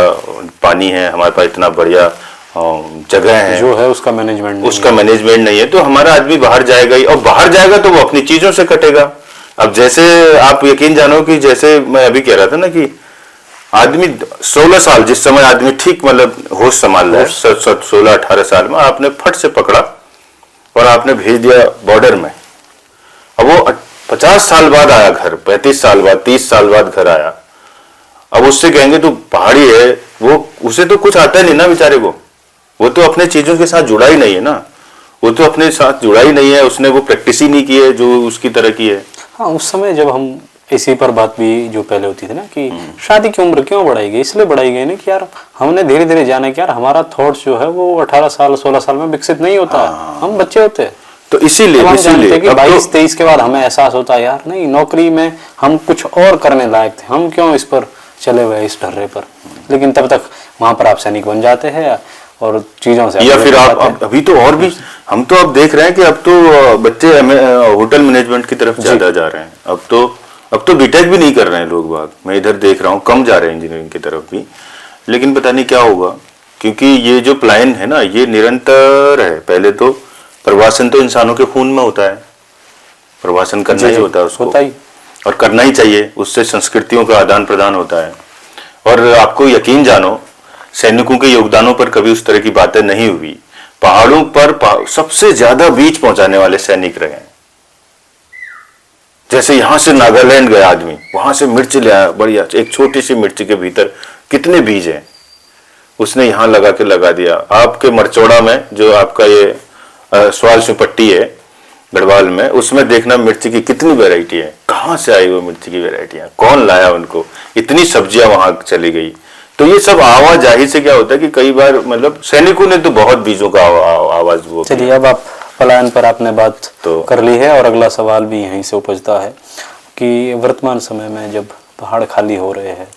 पानी है, हमारे पास इतना बढ़िया जगह है, जो है उसका मैनेजमेंट नहीं है। तो हमारा आदमी बाहर जाएगा ही, और बाहर जाएगा तो वो अपनी चीजों से कटेगा। अब जैसे आप यकीन जानो कि जैसे मैं अभी कह रहा था ना कि आदमी 16 साल, जिस समय आदमी ठीक मतलब होश संभाल रहा है, 16-18 साल में आपने फट से पकड़ा और आपने भेज दिया बॉर्डर में। अब वो 50 साल बाद आया घर, 35 साल बाद, 30 साल बाद घर आया। अब उससे कहेंगे तो पहाड़ी है, वो उसे तो कुछ आता ही नहीं ना बेचारे को, वो तो अपने चीजों के साथ जुड़ा ही नहीं है ना। वो तो अपने साथ जुड़ा ही नहीं है, उसने वो प्रैक्टिस ही नहीं की है जो उसकी तरह की है। हाँ, उस समय जब हम इसी पर बात भी जो पहले होती थी ना कि शादी की उम्र क्यों बढ़ाई गई, इसलिए बढ़ाई गई ना कि यार हमने धीरे धीरे जाना कि यार हमारा थॉट्स जो है वो 18 साल 16 साल में विकसित नहीं होता है, हम बच्चे होते हैं। तो इसीलिए हम जानते हैं कि अब तो 22-23 के बाद हमें एहसास होता है यार नहीं, नौकरी में हम कुछ और करने लायक थे, हम क्यों इस पर चले हुए इस ढर्रे पर। लेकिन तब तक वहां पर आप सैनिक बन जाते हैं और चीजों से या फिर आप अभी तो और भी हम तो अब देख रहे हैं कि अब तो बच्चे होटल मैनेजमेंट की तरफ ज्यादा जा रहे हैं। अब तो बीटेक भी नहीं कर रहे हैं लोग बाग, मैं इधर देख रहा हूँ कम जा रहे हैं इंजीनियरिंग की तरफ भी। लेकिन पता नहीं क्या होगा, क्योंकि ये जो प्लान है ना ये निरंतर है। पहले तो प्रवासन तो इंसानों के खून में होता है, प्रवासन करना ही होता है उसको, होता ही। और करना ही चाहिए, उससे संस्कृतियों का आदान प्रदान होता है। और आपको यकीन जानो, सैनिकों के योगदानों पर कभी उस तरह की बातें नहीं हुई। पहाड़ों पर सबसे ज्यादा बीज पहुंचाने वाले सैनिक रहे हैं। जैसे यहां से नागालैंड गया आदमी, वहां से मिर्च ले आया, बढ़िया एक छोटी सी मिर्च के भीतर कितने बीज हैं, उसने यहां लगा दिया। आपके मरचौड़ा में जो आपका ये स्वाल से पट्टी है गढ़वाल में, उसमें देखना मिर्च की कितनी वैरायटी है। कहां से आई वो मिर्च की वैरायटियां, कौन लाया उनको, इतनी सब्जियां वहां चली गई। तो ये सब आवाजाही से क्या होता है कि कई बार मतलब सैनिकों ने तो बहुत बीजों का आवाज वो। चलिए, अब आप पलायन पर आपने बात तो कर ली है और अगला सवाल भी यहीं से उपजता है कि वर्तमान समय में जब पहाड़ खाली हो रहे हैं,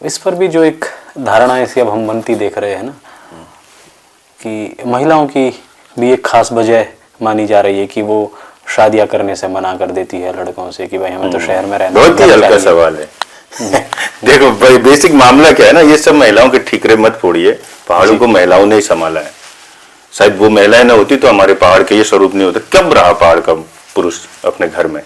इस पर भी जो एक धारणा ऐसी अब हम बनती देख रहे हैं ना कि महिलाओं की भी एक खास वजह मानी जा रही है कि वो शादियां करने से मना कर देती है लड़कों से कि भाई हमें तो शहर में रहना। बहुत ही हल्का सवाल है। देखो बेसिक मामला क्या है ना, ये सब महिलाओं के ठीकरे मत फोड़िए। पहाड़ों को महिलाओं ने ही संभाला है। शायद वो महिलाएं ना होती तो हमारे पहाड़ के ये स्वरूप नहीं होता। कब रहा पहाड़ का पुरुष अपने घर में?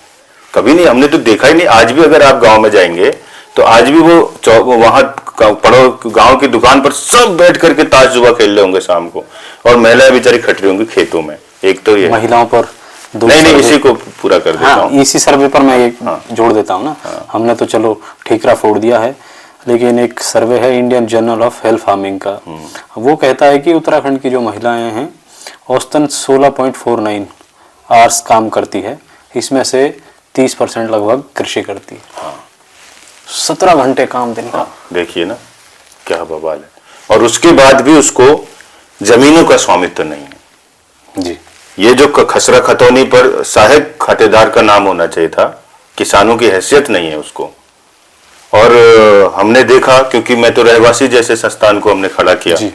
कभी नहीं, हमने तो देखा ही नहीं। आज भी अगर आप गांव में जाएंगे तो आज भी वो वहां पड़ो गांव की दुकान पर सब बैठ करके ताश जुआ खेल रहे होंगे शाम को, और महिलाएं बेचारी खट रही होंगी खेतों में। एक तो ये महिलाओं पर नहीं, इसी को पूरा कर देता हूँ। इसी सर्वे पर मैं एक जोड़ देता हूँ ना। हमने तो चलो ठीकरा फोड़ दिया है, लेकिन एक सर्वे है Indian journal of health farming का, वो कहता है कि उत्तराखंड की जो महिलाएं हैं औसतन 16.49 आवर्स काम करती है, इसमें से 30% लगभग कृषि करती है। 17 घंटे काम दिन का। देखिए ना क्या बवाल है। और उसके बाद भी उसको जमीनों का स्वामित्व नहीं है जी। ये जो खसरा खतौनी पर सहायक खातेदार का नाम होना चाहिए था, किसानों की हैसियत नहीं है उसको। और हमने देखा, क्योंकि मैं तो रहवासी जैसे संस्थान को हमने खड़ा किया जी।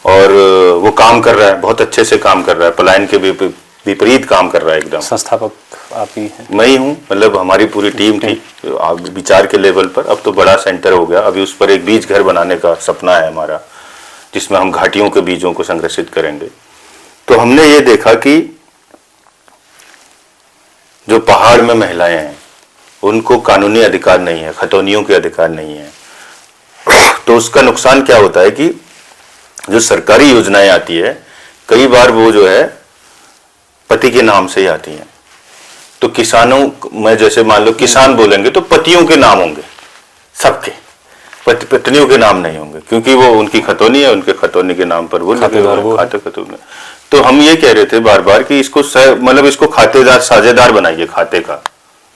और वो काम कर रहा है, बहुत अच्छे से काम कर रहा है, पलायन के विपरीत काम कर रहा है एकदम। संस्थापक आप ही हैं? मैं ही हूँ, मतलब हमारी पूरी टीम थी विचार के लेवल पर। अब तो बड़ा सेंटर हो गया, अभी उस पर एक बीज घर बनाने का सपना है हमारा, जिसमें हम घाटियों के बीजों को संरक्षित करेंगे। तो हमने ये देखा कि जो पहाड़ में महिलाएं हैं उनको कानूनी अधिकार नहीं है, खतौनियों के अधिकार नहीं है। तो उसका नुकसान क्या होता है कि जो सरकारी योजनाएं आती है कई बार वो जो है पति के नाम से ही आती हैं। तो किसानों में जैसे मान लो किसान बोलेंगे तो पतियों के नाम होंगे सबके, पत्नियों के नाम नहीं होंगे, क्योंकि वो उनकी खतौनी है, उनके खतौनी के नाम पर वो खाते। तो हम ये कह रहे थे बार बार कि इसको मतलब इसको खातेदार साझेदार बनाइए खाते का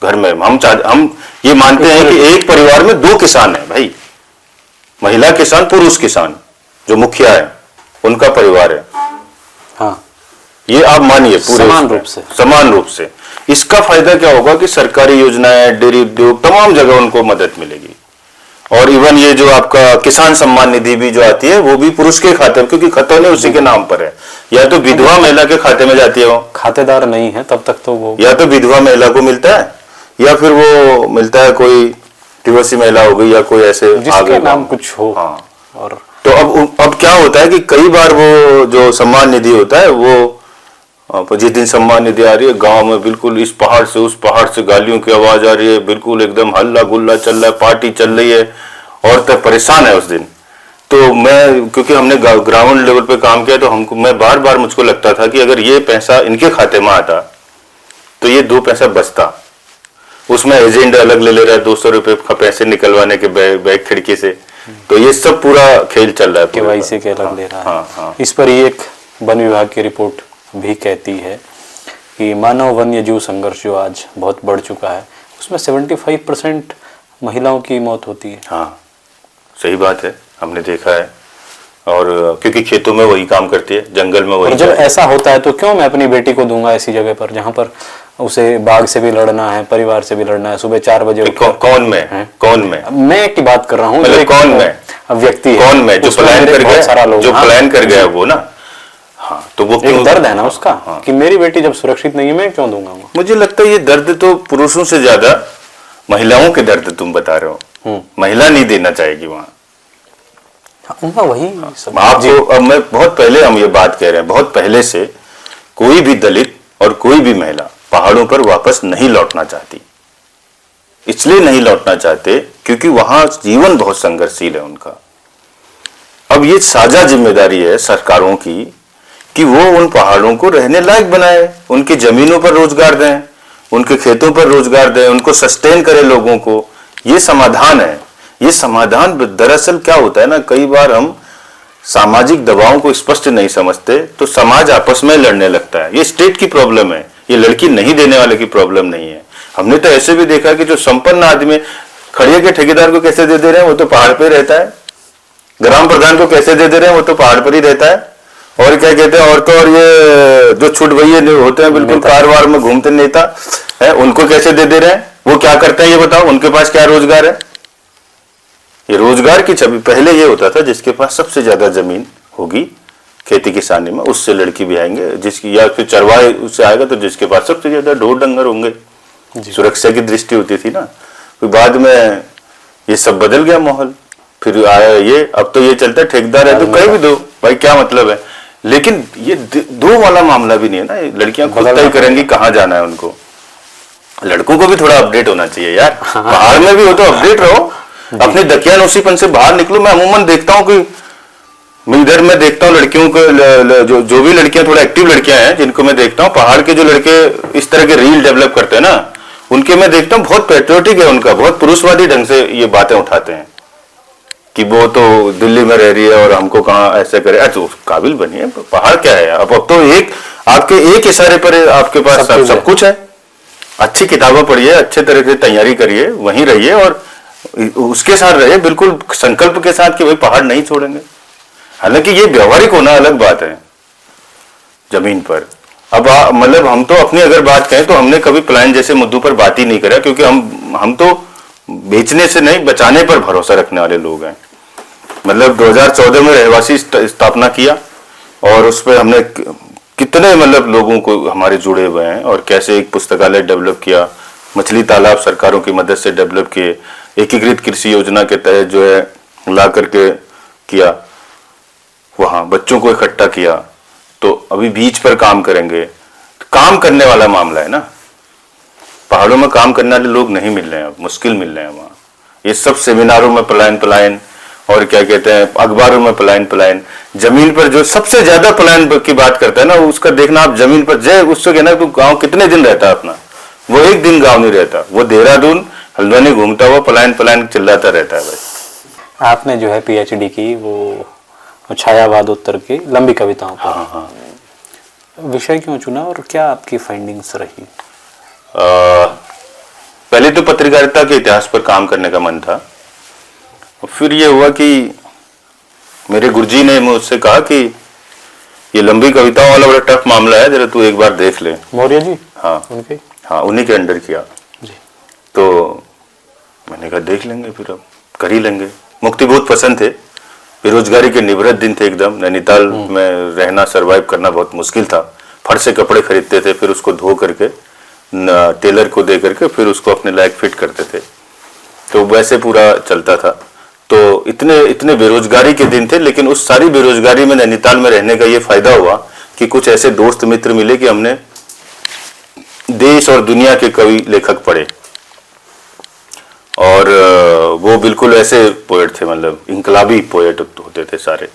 घर में। हम ये मानते हैं कि एक परिवार में 2 किसान है भाई, महिला किसान पुरुष किसान, जो मुखिया है उनका परिवार है। हाँ, ये आप मानिए पूरे समान रूप से। इसका फायदा क्या होगा कि सरकारी योजनाएं, डेयरी उद्योग, तमाम जगह उनको मदद मिलेगी। और इवन ये जो आपका किसान सम्मान निधि भी जो आती है वो भी पुरुष के खाते में, क्योंकि खतौनी उसी के नाम पर है। या तो विधवा महिला के खाते में जाती है, वो खातेदार नहीं है तब तक तो वो या तो विधवा महिला को मिलता है या फिर वो मिलता है कोई दिवसीय महिला हो गई या कोई ऐसे आगे नाम कुछ हो। हाँ। और तो अब क्या होता है कि कई बार वो जो सम्मान निधि होता है वो जिस दिन सम्मान निधि आ रही है गांव में बिल्कुल इस पहाड़ से उस पहाड़ से गालियों की आवाज आ रही है, बिल्कुल एकदम हल्ला गुल्ला चल रहा है, पार्टी चल रही है, और तब परेशान है उस दिन। तो मैं, क्योंकि हमने ग्राउंड लेवल पे काम किया, तो मैं बार बार मुझको लगता था कि अगर ये पैसा इनके खाते में आता तो ये 2 पैसा बचता। उसमें एजेंट अलग ले रहा है 200 रुपए पैसे निकलवाने के बैग खिड़की से। तो ये सब पूरा खेल चल रहा है, KYC के अलग ले रहा है। हाँ। इस पर ये एक वन विभाग की रिपोर्ट भी कहती है कि मानव वन्य जीव संघर्ष जो आज बहुत बढ़ चुका है उसमें 75% महिलाओं की मौत होती है। हाँ, सही बात है, हमने देखा है। और क्योंकि खेतों में वही काम करती है, जंगल में वही। और जब ऐसा होता है तो क्यों मैं अपनी बेटी को दूंगा ऐसी जगह पर जहाँ पर उसे बाघ से भी लड़ना है, परिवार से भी लड़ना है, सुबह 4 बजे कौन में मैं की बात कर रहा हूँ, मतलब कौन में व्यक्ति कौन में जो प्लान कर गया, सारा लोग जो प्लान कर गया वो ना। हाँ, तो वो एक दर्द है ना उसका। हाँ। कि मेरी बेटी जब सुरक्षित नहीं है मैं क्यों दूंगा वो। मुझे लगता है ये दर्द तो पुरुषों से ज्यादा महिलाओं के दर्द तुम बता रहे हो। महिला नहीं देना चाहेगी वहां। उनका वही सब। आपको अब मैं बहुत पहले हम ये बात कह रहे हैं, बहुत पहले से कोई भी दलित और कोई भी महिला पहाड़ों पर वापस नहीं लौटना चाहती। इसलिए नहीं लौटना चाहते क्योंकि वहां जीवन बहुत संघर्षशील है उनका। अब ये साझा जिम्मेदारी है सरकारों की कि वो उन पहाड़ों को रहने लायक बनाए, उनकी जमीनों पर रोजगार दें, उनके खेतों पर रोजगार दें, उनको सस्टेन करे लोगों को। ये समाधान है। ये समाधान दरअसल क्या होता है ना, कई बार हम सामाजिक दबावों को स्पष्ट नहीं समझते तो समाज आपस में लड़ने लगता है। ये स्टेट की प्रॉब्लम है, ये लड़की नहीं देने वाले की प्रॉब्लम नहीं है। हमने तो ऐसे भी देखा कि जो संपन्न आदमी खड़िया के ठेकेदार को कैसे दे रहे हैं, वो तो पहाड़ पे रहता है। ग्राम प्रधान को कैसे दे रहे हैं, वो तो पहाड़ पर ही रहता है। और क्या कहते हैं, और तो और ये जो छुट भैया होते हैं बिल्कुल कारवार में घूमते नेता है, उनको कैसे दे रहे हैं, वो क्या करते हैं ये बताओ, उनके पास क्या रोजगार है। ये रोजगार की छवि पहले ये होता था जिसके पास सबसे ज्यादा जमीन होगी खेती किसानी में उससे लड़की भी आएंगे, जिसकी या फिर चरवाहे उससे आएगा तो जिसके पास सबसे ज्यादा ढोर डंगर होंगे। सुरक्षा की दृष्टि होती थी ना। फिर बाद में ये सब बदल गया माहौल, फिर आया ये, अब तो ये चलता है ठेकेदार है तो कहीं भी दो भाई, क्या मतलब है। लेकिन ये दो वाला मामला भी नहीं है ना, लड़कियां खुद तय करेंगी कहाँ जाना है उनको। लड़कों को भी थोड़ा अपडेट होना चाहिए यार। पहाड़ में भी हो तो अपडेट रहो, अपने दकियानूसीपन से बाहर निकलो। मैं अमूमन देखता हूँ कि इधर मैं देखता हूँ लड़कियों को, जो भी लड़कियां थोड़ा एक्टिव लड़कियां हैं जिनको मैं देखता हूँ, पहाड़ के जो लड़के इस तरह के रील डेवलप करते हैं ना, उनके मैं देखता हूँ बहुत पेट्रियोटिक है उनका, बहुत पुरुषवादी ढंग से ये बातें उठाते हैं कि वो तो दिल्ली में रह रही है और हमको कहाँ ऐसे करे। अच्छा काबिल बनिए, पहाड़ क्या है। अब तो एक आपके एक इशारे पर आपके पास सब कुछ है। अच्छी किताबें पढ़िए, अच्छे तरह से तैयारी करिए, वहीं रहिए और उसके साथ रहिए बिल्कुल संकल्प के साथ कि भाई पहाड़ नहीं छोड़ेंगे। हालांकि ये व्यवहारिक होना अलग बात है जमीन पर। अब मतलब हम तो अपनी अगर बात करें तो हमने कभी प्लान जैसे मुद्दों पर बात ही नहीं करा, क्योंकि हम तो बेचने से नहीं बचाने पर भरोसा रखने वाले लोग हैं। मतलब 2014 में रहवासी स्थापना किया और उस पर हमने कितने मतलब लोगों को हमारे जुड़े हुए हैं और कैसे एक पुस्तकालय डेवलप किया, मछली तालाब सरकारों की मदद से डेवलप किए, एकीकृत कृषि योजना के तहत जो है ला करके किया, वहां बच्चों को इकट्ठा किया। तो अभी बीच पर काम करेंगे, तो काम करने वाला मामला है ना। पहाड़ों में काम करने वाले लोग नहीं मिल रहे हैं, मुश्किल मिल रहे हैं वहां। ये सब सेमिनारों में पलायन और क्या कहते हैं अखबारों में पलायन। जमीन पर जो सबसे ज्यादा पलायन की बात करता है ना, उसका देखना आप जमीन पर जय उससे कहना तू गाँव कितने दिन रहता है अपना, वो एक दिन गाँव नहीं रहता, वो देहरादून हल्द्वानी घूमता हुआ पलायन चिल्लाता रहता है भाई। आपने जो है PhD की वो छायावादोत्तर की लंबी कविताओं पर। हाँ। विषय क्यों चुना और क्या आपकी फाइंडिंग्स रही? पहले तो पत्रकारिता के इतिहास पर काम करने का मन था, फिर ये हुआ कि मेरे गुरुजी ने मुझसे कहा कि ये लंबी कविताओं वाला बड़ा टफ मामला है, जरा तू एक बार देख ले। मौर्य जी? हाँ उनके? हाँ, उन्हीं के अंडर किया जी। तो मैंने कहा देख लेंगे, फिर अब कर ही लेंगे। मुक्ति बहुत पसंद थे, बेरोजगारी के निवृत्त दिन थे एकदम। नैनीताल में रहना, सरवाइव करना बहुत मुश्किल था। फट से कपड़े खरीदते थे, फिर उसको धो करके टेलर को दे करके फिर उसको अपने लायक फिट करते थे, तो वैसे पूरा चलता था। तो इतने बेरोजगारी के दिन थे, लेकिन उस सारी बेरोजगारी में नैनीताल में रहने का ये फायदा हुआ कि कुछ ऐसे दोस्त मित्र मिले कि हमने देश और दुनिया के कवि लेखक पढ़े, और वो बिल्कुल ऐसे पोएट थे, मतलब इनकलाबी पोएट होते थे सारे।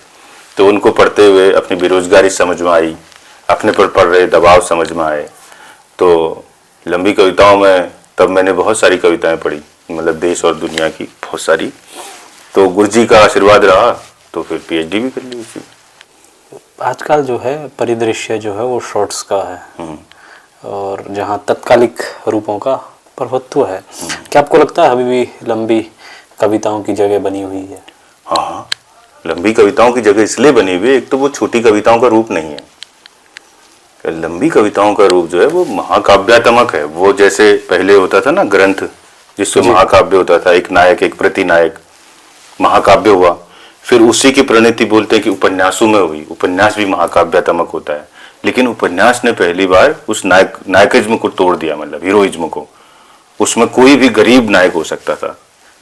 तो उनको पढ़ते हुए अपनी बेरोजगारी समझ में आई, अपने पर पड़ रहे दबाव समझ में आए। तो लंबी कविताओं में तब मैंने बहुत सारी कविताएं पढ़ी, मतलब देश और दुनिया की बहुत सारी। तो गुरुजी का आशीर्वाद रहा तो फिर PhD भी कर ली उसी। आजकल जो है परिदृश्य जो है वो शॉर्ट्स का है और जहाँ तत्कालिक रूपों का प्रभुत्व है, क्या आपको लगता है अभी भी लंबी कविताओं की जगह बनी हुई है? हाँ, लंबी कविताओं की जगह इसलिए बनी हुई है, एक तो वो छोटी कविताओं का रूप नहीं है। लंबी कविताओं का रूप जो है वो महाकाव्यात्मक है। वो जैसे पहले होता था ना ग्रंथ, जिससे महाकाव्य होता था, एक नायक एक प्रतिनायक, महाकाव्य हुआ। फिर उसी की प्रणति बोलते हैं कि उपन्यासों में हुई। उपन्यास भी महाकाव्यात्मक होता है, लेकिन उपन्यास ने पहली बार उस नायकिज्म को तोड़ दिया, मतलब हीरोइज्म को। उसमें कोई भी गरीब नायक हो सकता था,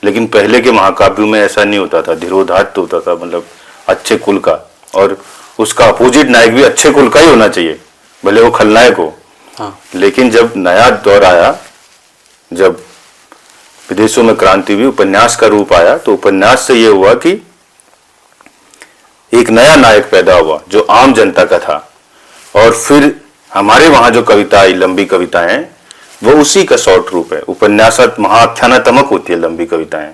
लेकिन पहले के महाकाव्यों में ऐसा नहीं होता था। धीरोदात्त होता था, मतलब अच्छे कुल का, और उसका अपोजिट नायक भी अच्छे कुल का ही होना चाहिए, भले वो खलनायक हो। हाँ। लेकिन जब नया दौर आया, जब विदेशों में क्रांति हुई, उपन्यास का रूप आया, तो उपन्यास से ये हुआ कि एक नया नायक पैदा हुआ जो आम जनता का था। और फिर हमारे वहां जो कविता आई, लंबी कविताएं, वो उसी का शॉर्ट रूप है। उपन्यासात महाआख्यानात्मक होती है लंबी कविताएं,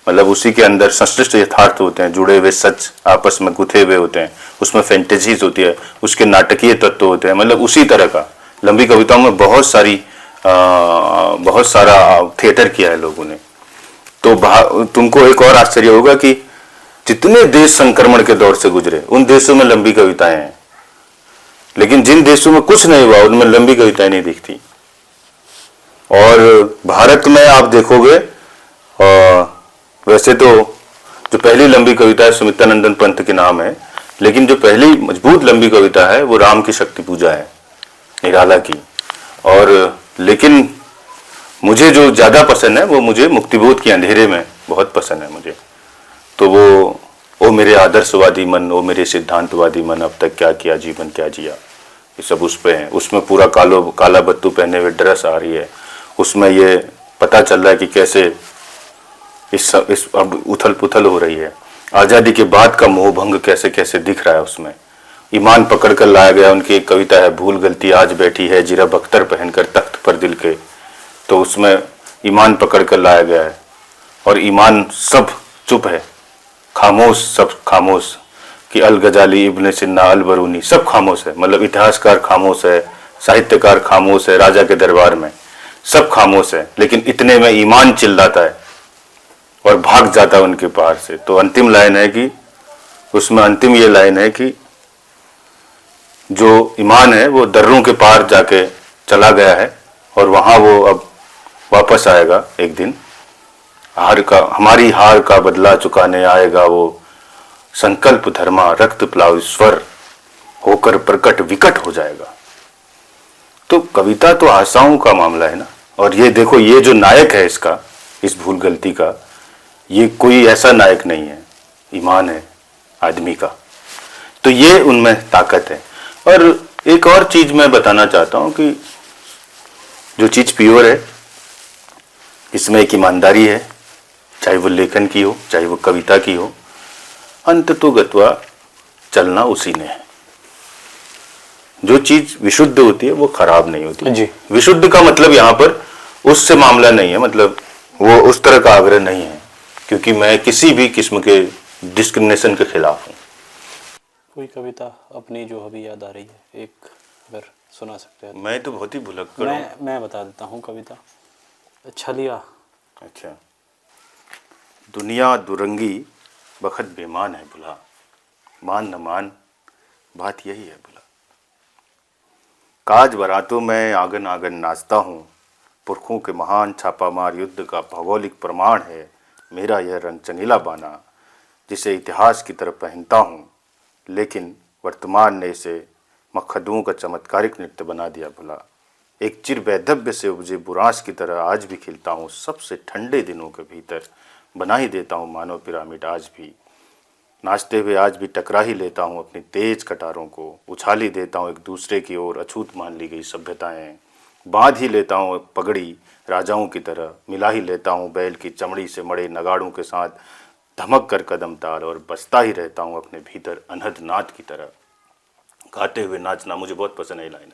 मतलब उसी के अंदर संश्लिष्ट यथार्थ होते हैं, जुड़े हुए सच आपस में गुथे हुए होते हैं, उसमें फैंटेसीज होती है, उसके नाटकीय तत्व होते हैं, मतलब उसी तरह का। लंबी कविताओं में बहुत सारा थिएटर किया है लोगों ने। तो तुमको एक और आश्चर्य होगा कि जितने देश संक्रमण के दौर से गुजरे, उन देशों में लंबी कविताएं हैं, लेकिन जिन देशों में कुछ नहीं हुआ उनमें लंबी कविताएं नहीं दिखती। और भारत में आप देखोगे, वैसे तो जो पहली लंबी कविता है सुमित्रानंदन पंत के नाम है, लेकिन जो पहली मजबूत लंबी कविता है वो राम की शक्ति पूजा है, निराला की। और लेकिन मुझे जो ज्यादा पसंद है वो मुझे मुक्तिबोध की अंधेरे में बहुत पसंद है मुझे। तो वो मेरे आदर्शवादी मन, वो मेरे सिद्धांतवादी मन, अब तक क्या किया जीवन क्या जिया, ये सब उस पे है। उसमें पूरा काला बत्तू पहने हुए ड्रेस आ रही है, उसमें ये पता चल रहा है कि कैसे इस अब उथल पुथल हो रही है। आज़ादी के बाद का मोहभंग कैसे कैसे दिख रहा है उसमें। ईमान पकड़ कर लाया गया, उनकी एक कविता है, भूल गलती आज बैठी है जीरा बख्तर पहनकर तख्त पर दिल के। तो उसमें ईमान पकड़ कर लाया गया है, और ईमान सब चुप है, खामोश, सब खामोश, कि अल गजाली, इब्ने सिन्ना, अल बरूनी, सब खामोश है। मतलब इतिहासकार खामोश है, साहित्यकार खामोश है, राजा के दरबार में सब खामोश है, लेकिन इतने में ईमान चिल्लाता है और भाग जाता है उनके पार से। तो अंतिम लाइन है कि उसमें अंतिम ये लाइन है कि जो ईमान है वो दर्रों के पार जाके चला गया है, और वहां वो अब वापस आएगा एक दिन। हमारी हार का बदला चुकाने आएगा वो, संकल्प धर्मा रक्त प्लाव स्वर होकर प्रकट विकट हो जाएगा। तो कविता तो आशाओं का मामला है ना। और ये देखो, ये जो नायक है इसका, इस भूल गलती का, ये कोई ऐसा नायक नहीं है, ईमान है आदमी का। तो ये उनमें ताकत है। और एक और चीज मैं बताना चाहता हूं कि जो चीज प्योर है, इसमें एक ईमानदारी है, चाहे वो लेखन की हो चाहे वो कविता की हो, अंत तो गत्वा चलना उसी ने है। जो चीज विशुद्ध होती है वो खराब नहीं होती जी। विशुद्ध का मतलब यहाँ पर उससे मामला नहीं है, मतलब वो उस तरह का आग्रह नहीं है, क्योंकि मैं किसी भी किस्म के डिस्क्रिमिनेशन के खिलाफ हूँ। कोई कविता अपनी जो अभी याद आ रही है, एक अगर सुना सकते हैं? मैं तो बहुत ही भुलक्कड़ हूँ। मैं बता देता हूँ कविता, छलिया। अच्छा। दुनिया दुरंगी बखत बेमान है भुला, मान न मान बात यही है भुला। काज बरातों में आंगन आंगन नाचता हूँ, पुरखों के महान छापामार युद्ध का भौगोलिक प्रमाण है मेरा यह रंग चनीला बाना, जिसे इतिहास की तरफ पहनता हूँ, लेकिन वर्तमान ने इसे मखदुओं का चमत्कारिक नृत्य बना दिया भुला। एक चिर वैधव्य से उपजे बुरांश की तरह आज भी खिलता हूँ, सबसे ठंडे दिनों के भीतर बना ही देता हूँ मानव पिरामिड आज भी। नाचते हुए आज भी टकरा ही लेता हूँ अपनी तेज कटारों को, उछाल ही देता हूँ एक दूसरे की ओर अछूत मान ली गई सभ्यताएं, बांध ही लेता हूँ पगड़ी राजाओं की तरह, मिला ही लेता हूँ बैल की चमड़ी से मड़े नगाड़ों के साथ धमक कर कदम ताल, और बसता ही रहता हूँ अपने भीतर अनहद नाद की तरह। गाते हुए नाचना मुझे बहुत पसंद है ये लाइन,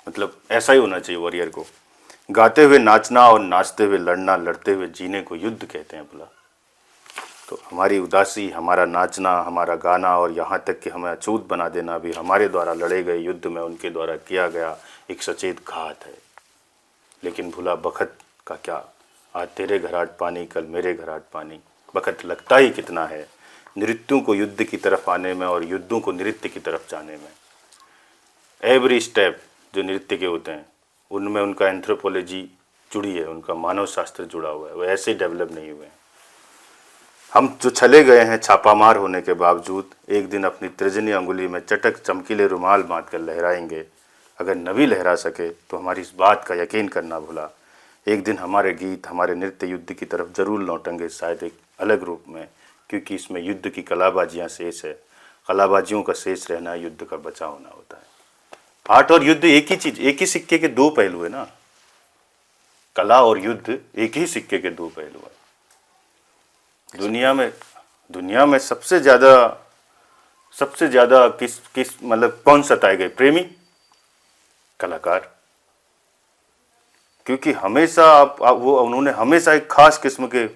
मतलब ऐसा ही होना चाहिए वॉरियर को। गाते हुए नाचना और नाचते हुए लड़ना, लड़ते हुए जीने को युद्ध कहते हैं भला। तो हमारी उदासी, हमारा नाचना, हमारा गाना और यहाँ तक कि हमें अछूत बना देना भी हमारे द्वारा लड़े गए युद्ध में उनके द्वारा किया गया एक सचेत घात है। लेकिन भूला बखत का क्या, आज तेरे घराट पानी कल मेरे घराट पानी, बखत लगता ही कितना है नृत्यों को युद्ध की तरफ आने में और युद्धों को नृत्य की तरफ जाने में। एवरी स्टेप जो नृत्य के होते हैं उनमें उनका एंथ्रोपोलॉजी जुड़ी है, उनका मानव शास्त्र जुड़ा हुआ है, वो ऐसे डेवलप नहीं हुए हैं। हम जो चले गए हैं छापामार होने के बावजूद, एक दिन अपनी तर्जनी अंगुली में चटक चमकीले रुमाल बांध कर लहराएंगे। अगर न भी लहरा सके तो हमारी इस बात का यकीन करना भूला, एक दिन हमारे गीत, हमारे नृत्य युद्ध की तरफ जरूर लौटेंगे, शायद एक अलग रूप में, क्योंकि इसमें युद्ध की कलाबाजियाँ शेष है। कलाबाजियों का शेष रहना युद्ध का बचा होना होता है। आर्ट और युद्ध एक ही चीज, एक ही सिक्के के दो पहलू है ना। कला और युद्ध एक ही सिक्के के दो पहलू है। दुनिया में सबसे ज्यादा किस मतलब कौन सताए गए? प्रेमी, कलाकार। क्योंकि हमेशा उन्होंने हमेशा एक खास किस्म के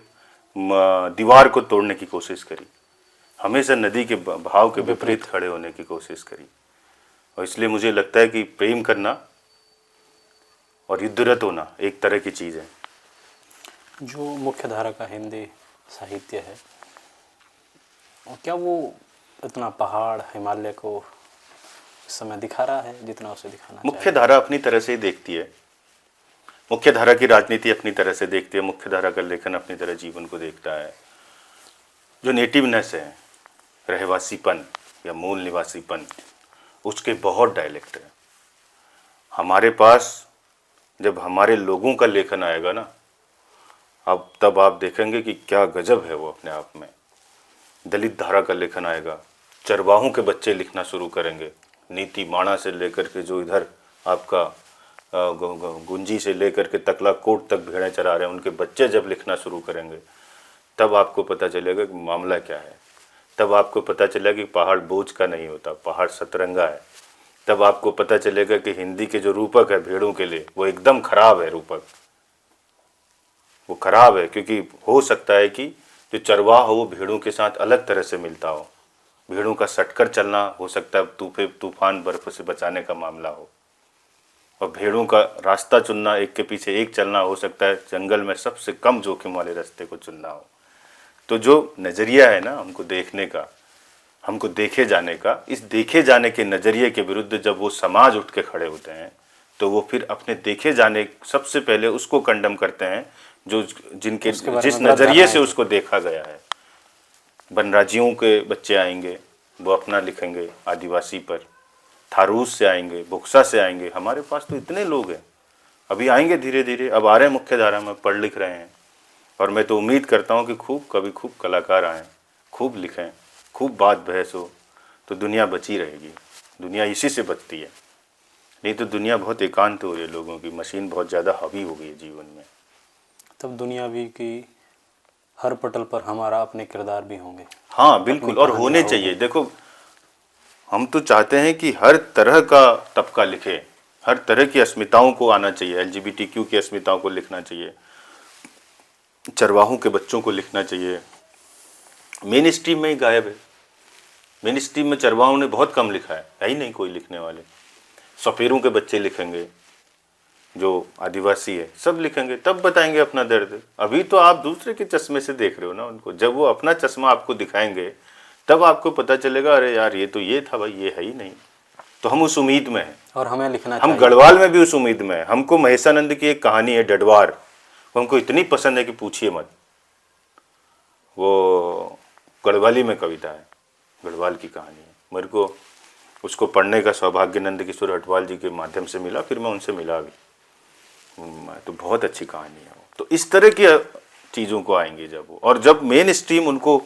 दीवार को तोड़ने की कोशिश करी, हमेशा नदी के बहाव के विपरीत खड़े होने की कोशिश करी। और इसलिए मुझे लगता है कि प्रेम करना और युद्धरत होना एक तरह की चीज़ है। जो मुख्य धारा का हिंदी साहित्य है, क्या वो इतना पहाड़ हिमालय को इस समय दिखा रहा है जितना उसे दिखाना मुख्य धारा अपनी तरह से ही देखती है, मुख्य धारा की राजनीति अपनी तरह से देखती है, मुख्य धारा का लेखन अपनी तरह जीवन को देखता है। जो नेटिवनेस है, रहवासीपन या मूल निवासीपन, उसके बहुत डायलेक्ट है। हमारे पास जब हमारे लोगों का लेखन आएगा ना, अब तब आप देखेंगे कि क्या गजब है वो अपने आप में। दलित धारा का लेखन आएगा, चरवाहों के बच्चे लिखना शुरू करेंगे, नीति माणा से लेकर के जो इधर आपका गुंजी से लेकर के तकला कोट तक भेड़ें चरा रहे हैं, उनके बच्चे जब लिखना शुरू करेंगे तब आपको पता चलेगा कि मामला क्या है। तब आपको पता चलेगा कि पहाड़ बोझ का नहीं होता, पहाड़ सतरंगा है। तब आपको पता चलेगा कि हिंदी के जो रूपक है भेड़ों के लिए, वो एकदम खराब है रूपक, वो खराब है। क्योंकि हो सकता है कि जो चरवाह हो वो भेड़ों के साथ अलग तरह से मिलता हो, भेड़ों का सटकर चलना हो सकता है तूफान बर्फ से बचाने का मामला हो, और भेड़ों का रास्ता चुनना, एक के पीछे एक चलना हो सकता है जंगल में सबसे कम जोखिम वाले रास्ते को चुनना हो। तो जो नज़रिया है ना हमको देखने का, हमको देखे जाने का, इस देखे जाने के नज़रिए के विरुद्ध जब वो समाज उठ के खड़े होते हैं तो वो फिर अपने देखे जाने सबसे पहले उसको कंडम करते हैं जो जिस नज़रिए से उसको देखा गया है। बनराजियों के बच्चे आएंगे, वो अपना लिखेंगे आदिवासी पर, थारूस से आएंगे, बुक्सा से आएंगे। हमारे पास तो इतने लोग हैं, अभी आएंगे धीरे धीरे, अब आ रहे हैं मुख्य धारा में, पढ़ लिख रहे हैं। और मैं तो उम्मीद करता हूँ कि खूब कलाकार आएँ, खूब लिखें, खूब बात बहस हो, तो दुनिया बची रहेगी। दुनिया इसी से बचती है, नहीं तो दुनिया बहुत एकांत हो रही है लोगों की, मशीन बहुत ज़्यादा हावी हो गई है जीवन में। तब दुनियावी की हर पटल पर हमारा अपने किरदार भी होंगे। हाँ बिल्कुल, और होने चाहिए। देखो हम तो चाहते हैं कि हर तरह का तबका लिखे, हर तरह की अस्मिताओं को आना चाहिए, LGBTQ की अस्मिताओं को लिखना चाहिए, चरवाहों के बच्चों को लिखना चाहिए। मेन स्ट्रीम में ही गायब है, मेन स्ट्रीम में चरवाहों ने बहुत कम लिखा है ही नहीं कोई लिखने वाले। सपेरों के बच्चे लिखेंगे, जो आदिवासी है सब लिखेंगे, तब बताएंगे अपना दर्द। अभी तो आप दूसरे के चश्मे से देख रहे हो ना उनको, जब वो अपना चश्मा आपको दिखाएंगे तब आपको पता चलेगा अरे यार ये तो ये था भाई, ये है ही नहीं। तो हम उस उम्मीद में हैं, और हमें लिखना हम गढ़वाल में भी उस उम्मीद में हैं। हमको महेशानंद की एक कहानी है डडवार, वो हमको इतनी पसंद है कि पूछिए मत। वो गढ़वाली में कविता है, गढ़वाल की कहानी है। मेरे को उसको पढ़ने का सौभाग्य नंद किशोर अटवाल जी के माध्यम से मिला, फिर मैं उनसे मिला भी, तो बहुत अच्छी कहानी है वो। तो इस तरह की चीज़ों को आएंगे जब वो, और जब मेन स्ट्रीम उनको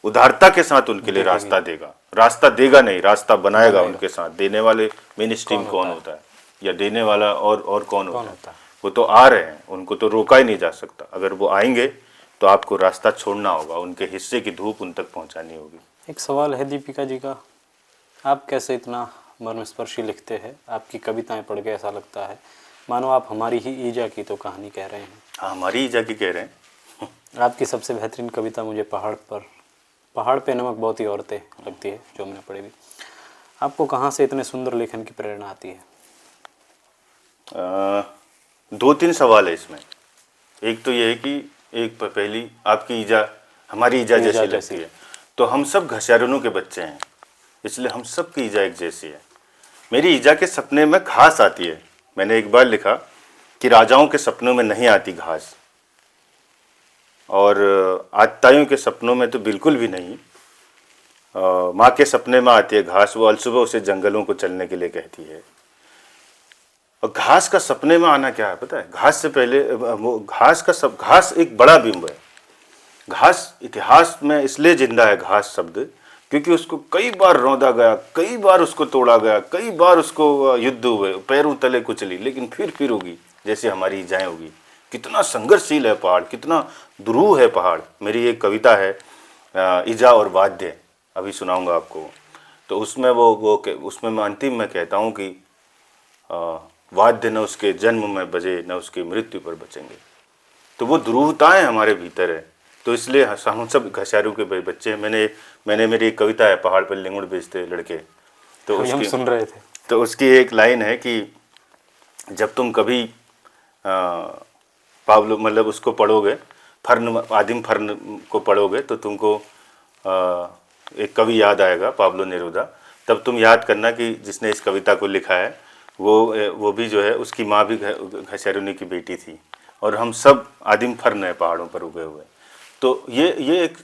उदारता के साथ उनके लिए रास्ता देगा, रास्ता देगा नहीं रास्ता बनाएगा उनके साथ। देने वाले मेन स्ट्रीम कौन होता है, या देने वाला और कौन होता है? वो तो आ रहे हैं, उनको तो रोका ही नहीं जा सकता। अगर वो आएंगे तो आपको रास्ता छोड़ना होगा, उनके हिस्से की धूप उन तक पहुंचानी होगी। एक सवाल है दीपिका जी का, आप कैसे इतना मर्मस्पर्शी लिखते हैं? आपकी कविताएं पढ़ के ऐसा लगता है मानो आप हमारी ही ईजा की तो कहानी कह रहे हैं। हाँ, हमारी ईजा की कह रहे हैं। आपकी सबसे बेहतरीन कविता मुझे पहाड़ पे नमक बहुत ही औरतें लगती है, जो मैंने पढ़ी भी। आपको कहाँ से इतने सुंदर लेखन की प्रेरणा आती है? दो तीन सवाल है इसमें। एक तो ये है कि एक पहली आपकी ईजा हमारी ईजा जैसी लगती है, तो हम सब घसियारनों के बच्चे हैं, इसलिए हम सब की ईजा एक जैसी है। मेरी ईजा के सपने में घास आती है। मैंने एक बार लिखा कि राजाओं के सपनों में नहीं आती घास, और आताइयों के सपनों में तो बिल्कुल भी नहीं। माँ के सपने में आती है घास, वो अलसुबह उसे जंगलों को चलने के लिए कहती है। और घास का सपने में आना क्या है पता है? घास से पहले वो घास एक बड़ा बिंब है। घास इतिहास में इसलिए जिंदा है घास शब्द, क्योंकि उसको कई बार रौंदा गया, कई बार उसको तोड़ा गया, कई बार उसको युद्ध हुए, पैरों तले कुचली, लेकिन फिर होगी जैसे हमारी ईजाएं होगी। कितना संघर्षशील है पहाड़, कितना दुरूह है पहाड़। मेरी एक कविता है ईजा और वाद्य, अभी सुनाऊंगा आपको। तो उसमें उसमें मैं अंतिम में कहता हूँ कि वाद्य न उसके जन्म में बजे, न उसकी मृत्यु पर बचेंगे। तो वो दुरूहताएं हमारे भीतर है, तो इसलिए हम सब घसियारू के बच्चे हैं। मैंने मेरी एक कविता है पहाड़ पर लिंगुड़ बेचते लड़के, तो हम सुन रहे थे। तो उसकी एक लाइन है कि जब तुम कभी पाब्लो मतलब उसको पढ़ोगे, फर्न आदिम फर्न को पढ़ोगे, तो तुमको एक कवि याद आएगा, पाब्लो नेरूदा। तब तुम याद करना कि जिसने इस कविता को लिखा है वो भी जो है, उसकी माँ भी घसियारुनी की बेटी थी, और हम सब आदिम फर्न है पहाड़ों पर उगे हुए। तो ये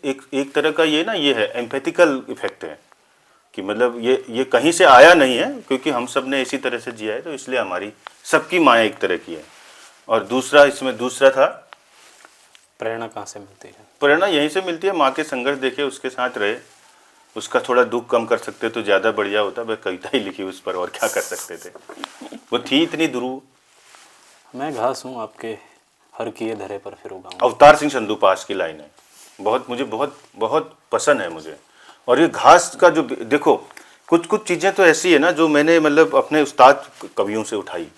एक तरह का ये है एम्पैथिकल इफेक्ट है कि मतलब ये कहीं से आया नहीं है, क्योंकि हम सब ने इसी तरह से जिया है, तो इसलिए हमारी सबकी माँ एक तरह की है। और दूसरा था प्रेरणा कहाँ से मिलती है? प्रेरणा यहीं से मिलती है, माँ के संघर्ष देखे, उसके साथ रहे, उसका थोड़ा दुख कम कर सकते तो ज़्यादा बढ़िया होता। मैं कविता ही लिखी उस पर, और क्या कर सकते थे। वो थी इतनी दुरूह। मैं घास हूँ आपके हर किए धरे पर फिर उगाऊं। अवतार सिंह संधू पास की लाइन है, मुझे बहुत पसंद है मुझे। और ये घास का जो देखो, कुछ चीज़ें तो ऐसी है ना जो मैंने मतलब अपने उस्ताद कवियों से उठाई।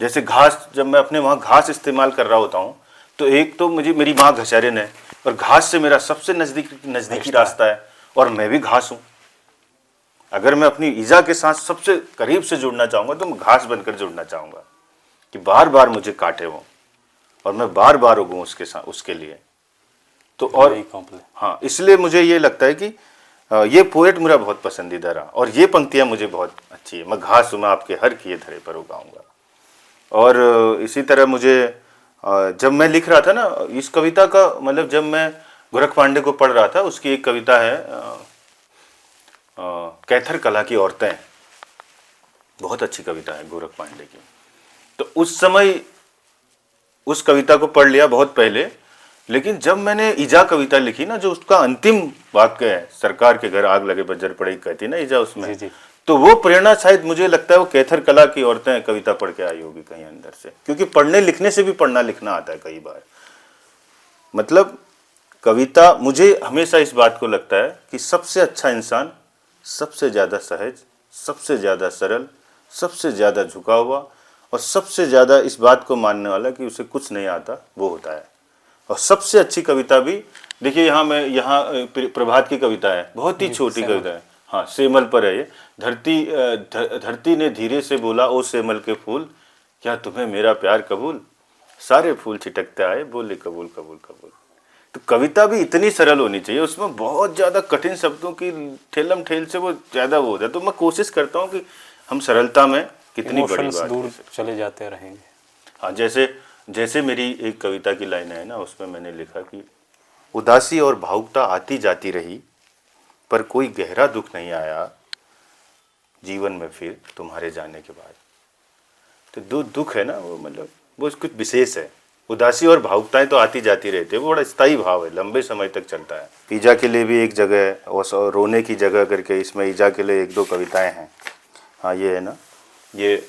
जैसे घास, जब मैं अपने वहाँ घास इस्तेमाल कर रहा होता हूँ, तो एक तो मेरी माँ घसियारिन है, और घास से मेरा सबसे नज़दीकी रास्ता है, और मैं भी घास हूँ। अगर मैं अपनी ईजा के साथ सबसे करीब से जुड़ना चाहूँगा तो मैं घास बनकर जुड़ना चाहूँगा, कि बार बार मुझे काटे वो और मैं बार बार उगूँ उसके लिए। तो और हाँ, इसलिए मुझे ये लगता है कि ये पोएट मेरा बहुत पसंदीदा रहा, और ये पंक्तियाँ मुझे बहुत अच्छी है। मैं घास हूँ, मैं आपके हर किए धरे पर उगाऊंगा। और इसी तरह मुझे जब मैं लिख रहा था ना इस कविता का, मतलब जब मैं गोरख पांडे को पढ़ रहा था, उसकी एक कविता है कैथर कला की औरतें, बहुत अच्छी कविता है गोरख पांडे की। तो उस समय उस कविता को पढ़ लिया बहुत पहले, लेकिन जब मैंने ईजा कविता लिखी ना, जो उसका अंतिम वाक्य है, सरकार के घर आग लगे बंजर पड़े, कहती ना ईजा उसमें, जी। तो वो प्रेरणा शायद मुझे लगता है वो कैथर कला की औरतें कविता पढ़ के आई होगी कहीं अंदर से, क्योंकि पढ़ने लिखने से भी पढ़ना लिखना आता है कई बार। मतलब कविता, मुझे हमेशा इस बात को लगता है कि सबसे अच्छा इंसान सबसे ज़्यादा सहज, सबसे ज़्यादा सरल, सबसे ज़्यादा झुका हुआ, और सबसे ज़्यादा इस बात को मानने वाला कि उसे कुछ नहीं आता, वो होता है। और सबसे अच्छी कविता भी देखिए, यहाँ प्रभात की कविता है, बहुत ही छोटी कविता है, हाँ, सेमल पर है ये। धरती ने धीरे से बोला, ओ सेमल के फूल, क्या तुम्हें मेरा प्यार कबूल? सारे फूल छिटकते आए, बोले कबूल कबूल कबूल। तो कविता भी इतनी सरल होनी चाहिए, उसमें बहुत ज़्यादा कठिन शब्दों की ठेलम ठेल से वो ज़्यादा वो होता है। तो मैं कोशिश करता हूँ कि हम सरलता में कितनी बड़ी बात दूर चले जाते रहेंगे। हाँ, जैसे मेरी एक कविता की लाइन है ना, उसमें मैंने लिखा कि उदासी और भावुकता आती जाती रही, पर कोई गहरा दुख नहीं आया जीवन में फिर तुम्हारे जाने के बाद। तो दुख है ना, वो मतलब वो कुछ विशेष है। उदासी और भावुकताएं तो आती जाती रहती है, वो बड़ा स्थायी भाव है, लंबे समय तक चलता है। ईजा के लिए भी एक जगह है, और रोने की जगह करके इसमें ईजा के लिए एक दो कविताएं हैं। हाँ, ये है ना, ये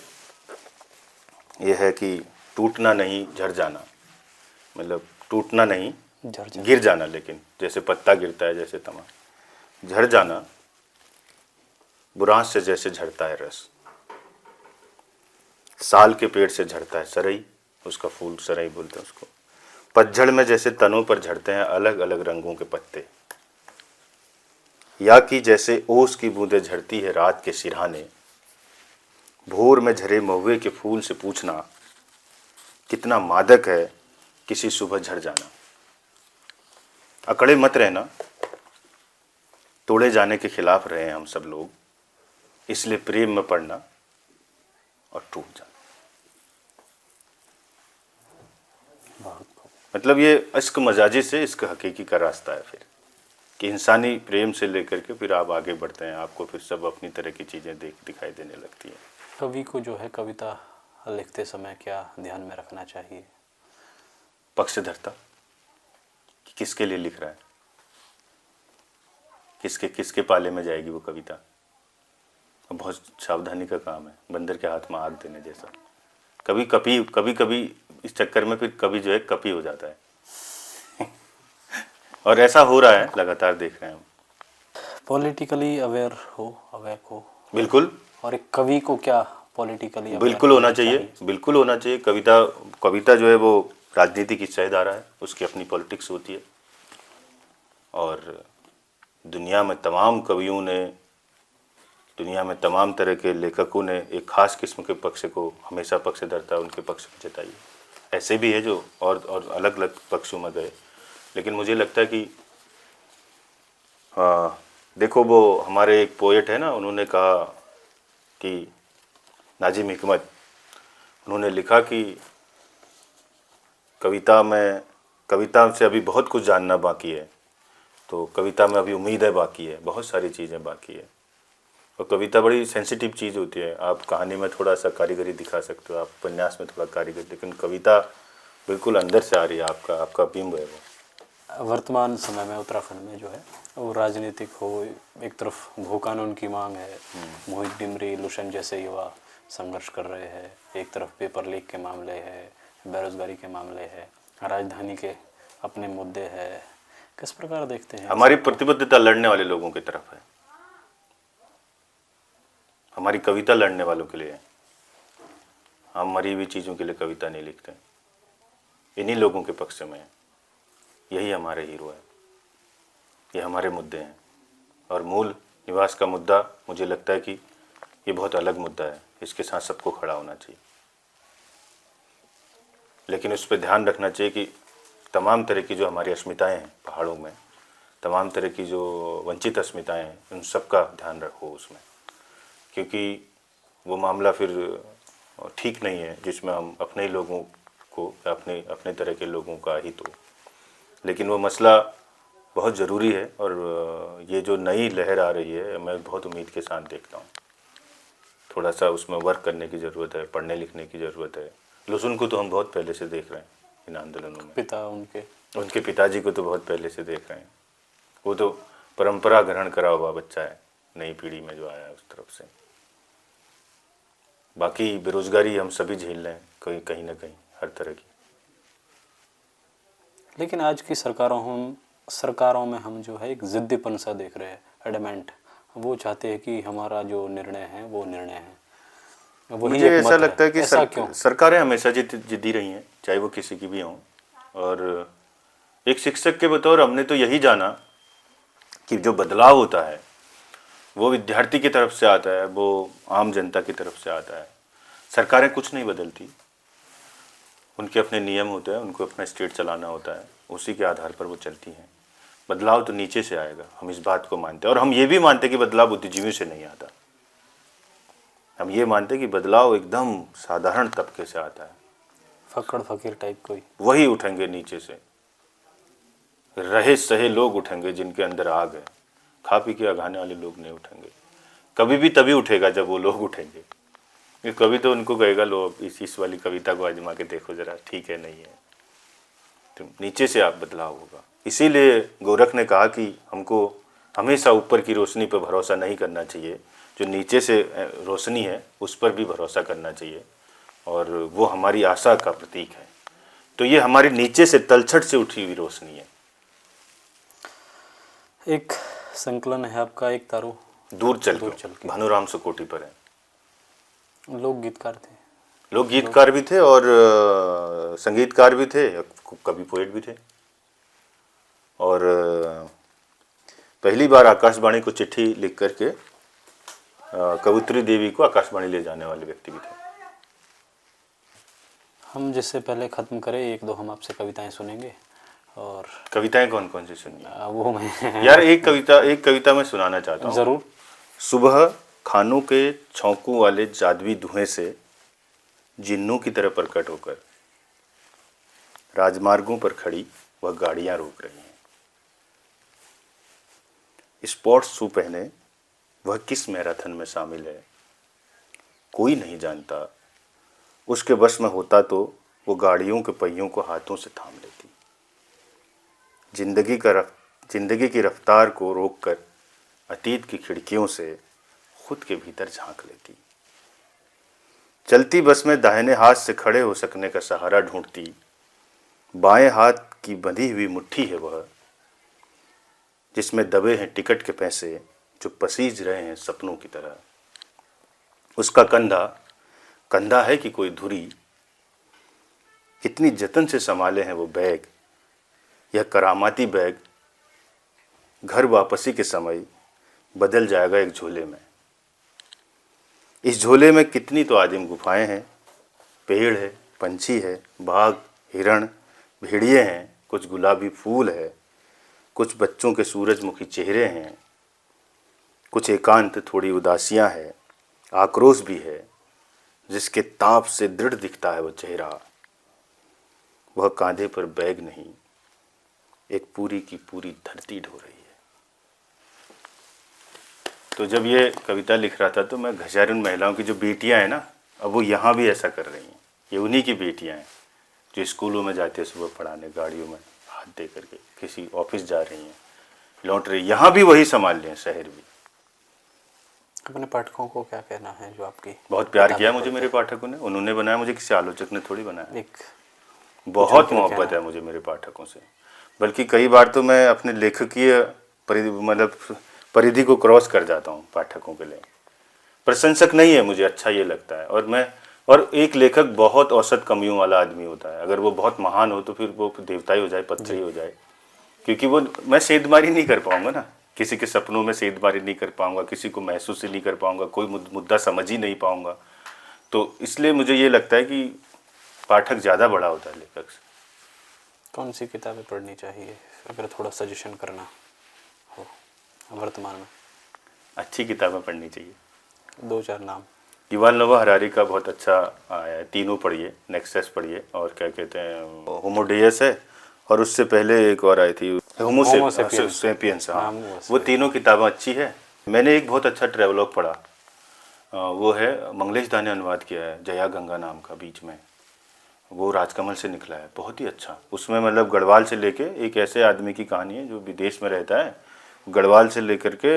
है कि टूटना नहीं झड़ जाना, मतलब टूटना नहीं गिर जाना, लेकिन जैसे पत्ता गिरता है, जैसे तमा, झड़ जाना बुरांस से जैसे झड़ता है रस, साल के पेड़ से झड़ता है सरई, उसका फूल सरई बोलते हैं उसको, पतझड़ में जैसे तनों पर झड़ते हैं अलग अलग रंगों के पत्ते, या कि जैसे ओस की बूंदें झड़ती है रात के सिरहाने, भोर में झरे महुए के फूल से पूछना कितना मादक है किसी सुबह झड़ जाना। अकड़े मत रहना, तोड़े जाने के खिलाफ रहे हैं हम सब लोग, इसलिए प्रेम में पड़ना और टूट जाना। मतलब ये इश्क मजाजी से इश्क हकीकी का रास्ता है फिर, कि इंसानी प्रेम से लेकर के फिर आप आगे बढ़ते हैं, आपको फिर सब अपनी तरह की चीज़ें दिखाई देने लगती हैं। कवि को जो है कविता लिखते समय क्या ध्यान में रखना चाहिए? पक्षधरता, कि किसके लिए लिख रहा है, किसके किसके पाले में जाएगी वो कविता। बहुत सावधानी का काम है, बंदर के हाथ में आग देने जैसा। कभी कभी इस चक्कर में फिर कभी जो है कपी हो जाता है और ऐसा हो रहा है, लगातार देख रहे हैं हम। पॉलिटिकली अवेयर हो, अवेक हो। बिल्कुल। और एक कवि को क्या पॉलिटिकली बिल्कुल होना चाहिए, बिल्कुल होना चाहिए। कविता जो है वो राजनीति की हिस्सेदार है, उसकी अपनी पॉलिटिक्स होती है। और दुनिया में तमाम कवियों ने, दुनिया में तमाम तरह के लेखकों ने एक खास किस्म के पक्ष को हमेशा पक्षधरता उनके पक्ष में जताई है। ऐसे भी है जो और अलग अलग पक्षों में गए, लेकिन मुझे लगता है कि देखो वो हमारे एक पोएट है ना, उन्होंने कहा कि नाजिम हिकमत, उन्होंने लिखा कि कविता से अभी बहुत कुछ जानना बाकी है, तो कविता में अभी उम्मीदें बाकी है, बहुत सारी चीज़ें बाकी है। और कविता बड़ी सेंसिटिव चीज़ होती है। आप कहानी में थोड़ा सा कारीगरी दिखा सकते हो, आप उपन्यास में थोड़ा कारीगरी, लेकिन कविता बिल्कुल अंदर से आ रही है, आपका बिंब है वो। वर्तमान समय में उत्तराखंड में जो है वो राजनीतिक हो, एक तरफ भू कानून की मांग है, मोहित डिमरी, लुशन जैसे युवा संघर्ष कर रहे हैं, एक तरफ पेपर लीक के मामले है, बेरोजगारी के मामले है, राजधानी के अपने मुद्दे हैं। किस प्रकार देखते हैं? हमारी प्रतिबद्धता लड़ने वाले लोगों की तरफ है, हमारी कविता लड़ने वालों के लिए है। हम मरी हुई चीज़ों के लिए कविता नहीं लिखते, इन्हीं लोगों के पक्ष में है। यही हमारे हीरो है, ये हमारे मुद्दे हैं। और मूल निवास का मुद्दा, मुझे लगता है कि ये बहुत अलग मुद्दा है, इसके साथ सबको खड़ा होना चाहिए। लेकिन उस पर ध्यान रखना चाहिए कि तमाम तरह की जो हमारी अस्मिताएं हैं पहाड़ों में, तमाम तरह की जो वंचित अस्मिताएं हैं, उन सब का ध्यान रखो उसमें, क्योंकि वो मामला फिर ठीक नहीं है जिसमें हम अपने ही लोगों को, अपने तरह के लोगों का हित हो। लेकिन वो मसला बहुत ज़रूरी है, और ये जो नई लहर आ रही है मैं बहुत उम्मीद के साथ देखता हूँ। थोड़ा सा उसमें वर्क करने की ज़रूरत है, पढ़ने लिखने की ज़रूरत है। लुसुन को तो हम बहुत पहले से देख रहे हैं इन आंदोलनों में, उनके पिताजी को तो बहुत पहले से देख रहे हैं। वो तो परंपरा ग्रहण करा हुआ बच्चा है, नई पीढ़ी में जो आया है उस तरफ से। बाकी बेरोजगारी हम सभी झेल रहे हैं कहीं ना कहीं, हर तरह की। लेकिन आज की सरकारों में हम जो है एक जिद्दीपन सा देख रहे हैं, एडमेंट। वो चाहते हैं कि हमारा जो निर्णय है वो निर्णय है। मुझे ऐसा लगता है कि सरकारें हमेशा जिद्दी रही हैं, चाहे वो किसी की भी हों। और एक शिक्षक के बतौर हमने तो यही जाना कि जो बदलाव होता है वो विद्यार्थी की तरफ से आता है, वो आम जनता की तरफ से आता है। सरकारें कुछ नहीं बदलती, उनके अपने नियम होते हैं, उनको अपना स्टेट चलाना होता है, उसी के आधार पर वो चलती हैं। बदलाव तो नीचे से आएगा, हम इस बात को मानते हैं। और हम ये भी मानते हैं कि बदलाव बुद्धिजीवी से नहीं आता। हम ये मानते हैं कि बदलाव एकदम साधारण तबके से आता है, फक्कड़ फकीर टाइप कोई, वही उठेंगे नीचे से। रहे सहे लोग उठेंगे जिनके अंदर आग है, खा पी के अघाने वाले लोग नहीं उठेंगे। कभी भी तभी उठेगा जब वो लोग उठेंगे। ये कभी तो उनको कहेगा लो इस वाली कविता को आजमा के देखो जरा, ठीक है नहीं है, तो नीचे से आप बदलाव होगा। इसीलिए गोरख ने कहा कि हमको हमेशा ऊपर की रोशनी पर भरोसा नहीं करना चाहिए, जो नीचे से रोशनी है उस पर भी भरोसा करना चाहिए, और वो हमारी आशा का प्रतीक है। तो ये हमारी नीचे से तलछट से उठी हुई रोशनी है। एक संकलन है आपका, एक तारो दूर चल के भानुराम सुकोटी पर है। लोक गीतकार थे। लोक गीतकार भी थे और संगीतकार भी थे, कवि पोएट भी थे। और पहली बार आकाशवाणी को चिट्ठी लिख करके कवित्री देवी को आकाशवाणी ले जाने वाले व्यक्ति भी थे। हम जिससे पहले ख़त्म करें, एक दो हम आपसे कविताएं सुनेंगे। और कविताएं कौन कौन सी सुनिए? वो मैं यार एक कविता मैं सुनाना चाहता हूँ। ज़रूर। सुबह खानों के छौंकों वाले जादुई धुएं से जिन्नों की तरह प्रकट होकर राजमार्गों पर खड़ी वह गाड़ियां रोक रही हैं। स्पोर्ट्स शू पहने वह किस मैराथन में शामिल है, कोई नहीं जानता। उसके बस में होता तो वो गाड़ियों के पहियों को हाथों से थाम लेती, जिंदगी की रफ्तार को रोककर अतीत की खिड़कियों से खुद के भीतर झांक लेती। चलती बस में दाहिने हाथ से खड़े हो सकने का सहारा ढूंढती, बाएं हाथ की बंधी हुई मुट्ठी है वह, जिसमें दबे हैं टिकट के पैसे जो पसीज रहे हैं सपनों की तरह। उसका कंधा है कि कोई धुरी, कितनी जतन से संभाले हैं वो बैग। यह करामाती बैग घर वापसी के समय बदल जाएगा एक झोले में। इस झोले में कितनी तो आदिम गुफाएं हैं, पेड़ है, पंछी है, बाघ, हिरण, भेड़िए हैं, कुछ गुलाबी फूल है, कुछ बच्चों के सूरजमुखी चेहरे हैं, कुछ एकांत, थोड़ी उदासियां है, आक्रोश भी है, जिसके ताप से दृढ़ दिखता है वह चेहरा। वह कांधे पर बैग नहीं, एक पूरी की पूरी धरती ढो रही है। तो जब ये कविता लिख रहा था तो मैं घसियारुन महिलाओं की जो बेटियां हैं ना, अब वो यहाँ भी ऐसा कर रही हैं। ये उन्हीं की बेटियां हैं जो स्कूलों में जाते हैं सुबह पढ़ाने, गाड़ियों में हाथ दे करके किसी ऑफिस जा रही हैं, लौट रही। यहाँ भी वही संभाल रहे हैं, शहर भी। अपने पाठकों को क्या कहना है जो आपकी? बहुत प्यार किया मुझे मेरे पाठकों ने, उन्होंने बनाया, मुझे किसी आलोचक ने थोड़ी बनाया। एक बहुत मोहब्बत है मुझे मेरे पाठकों से, बल्कि कई बार तो मैं अपने लेखकीय परिधि को क्रॉस कर जाता हूँ पाठकों के लिए। प्रशंसक नहीं है मुझे, अच्छा ये लगता है। और एक लेखक बहुत औसत कमियों वाला आदमी होता है। अगर वो बहुत महान हो तो फिर वो देवता ही हो जाए, पत्थर ही हो जाए, क्योंकि वो मैं सेंधमारी नहीं कर पाऊंगा ना, किसी के सपनों में सेंधमारी नहीं कर पाऊंगा, किसी को महसूस ही नहीं कर पाऊंगा, कोई मुद्दा समझ ही नहीं पाऊंगा। तो इसलिए मुझे ये लगता है कि पाठक ज़्यादा बड़ा होता है लेखक से। कौन सी किताबें पढ़नी चाहिए अगर थोड़ा सजेशन करना हो वर्तमान में? अच्छी किताबें पढ़नी चाहिए। 2-4 नाम। युval नोवा हरारी का बहुत अच्छा आया है, तीनों पढ़िए, नेक्सस पढ़िए, और क्या कहते हैं होमो डेयस है, और उससे पहले एक और आई थी होमो सेपियंस। हाँ, वो तीनों किताबें अच्छी है। मैंने एक बहुत अच्छा ट्रेवलॉग पढ़ा, वो है मंगलेश दा ने अनुवाद किया है, जया गंगा नाम का, बीच में वो राजकमल से निकला है, बहुत ही अच्छा। उसमें मतलब गढ़वाल से लेके एक ऐसे आदमी की कहानी है जो विदेश में रहता है, गढ़वाल से लेकर के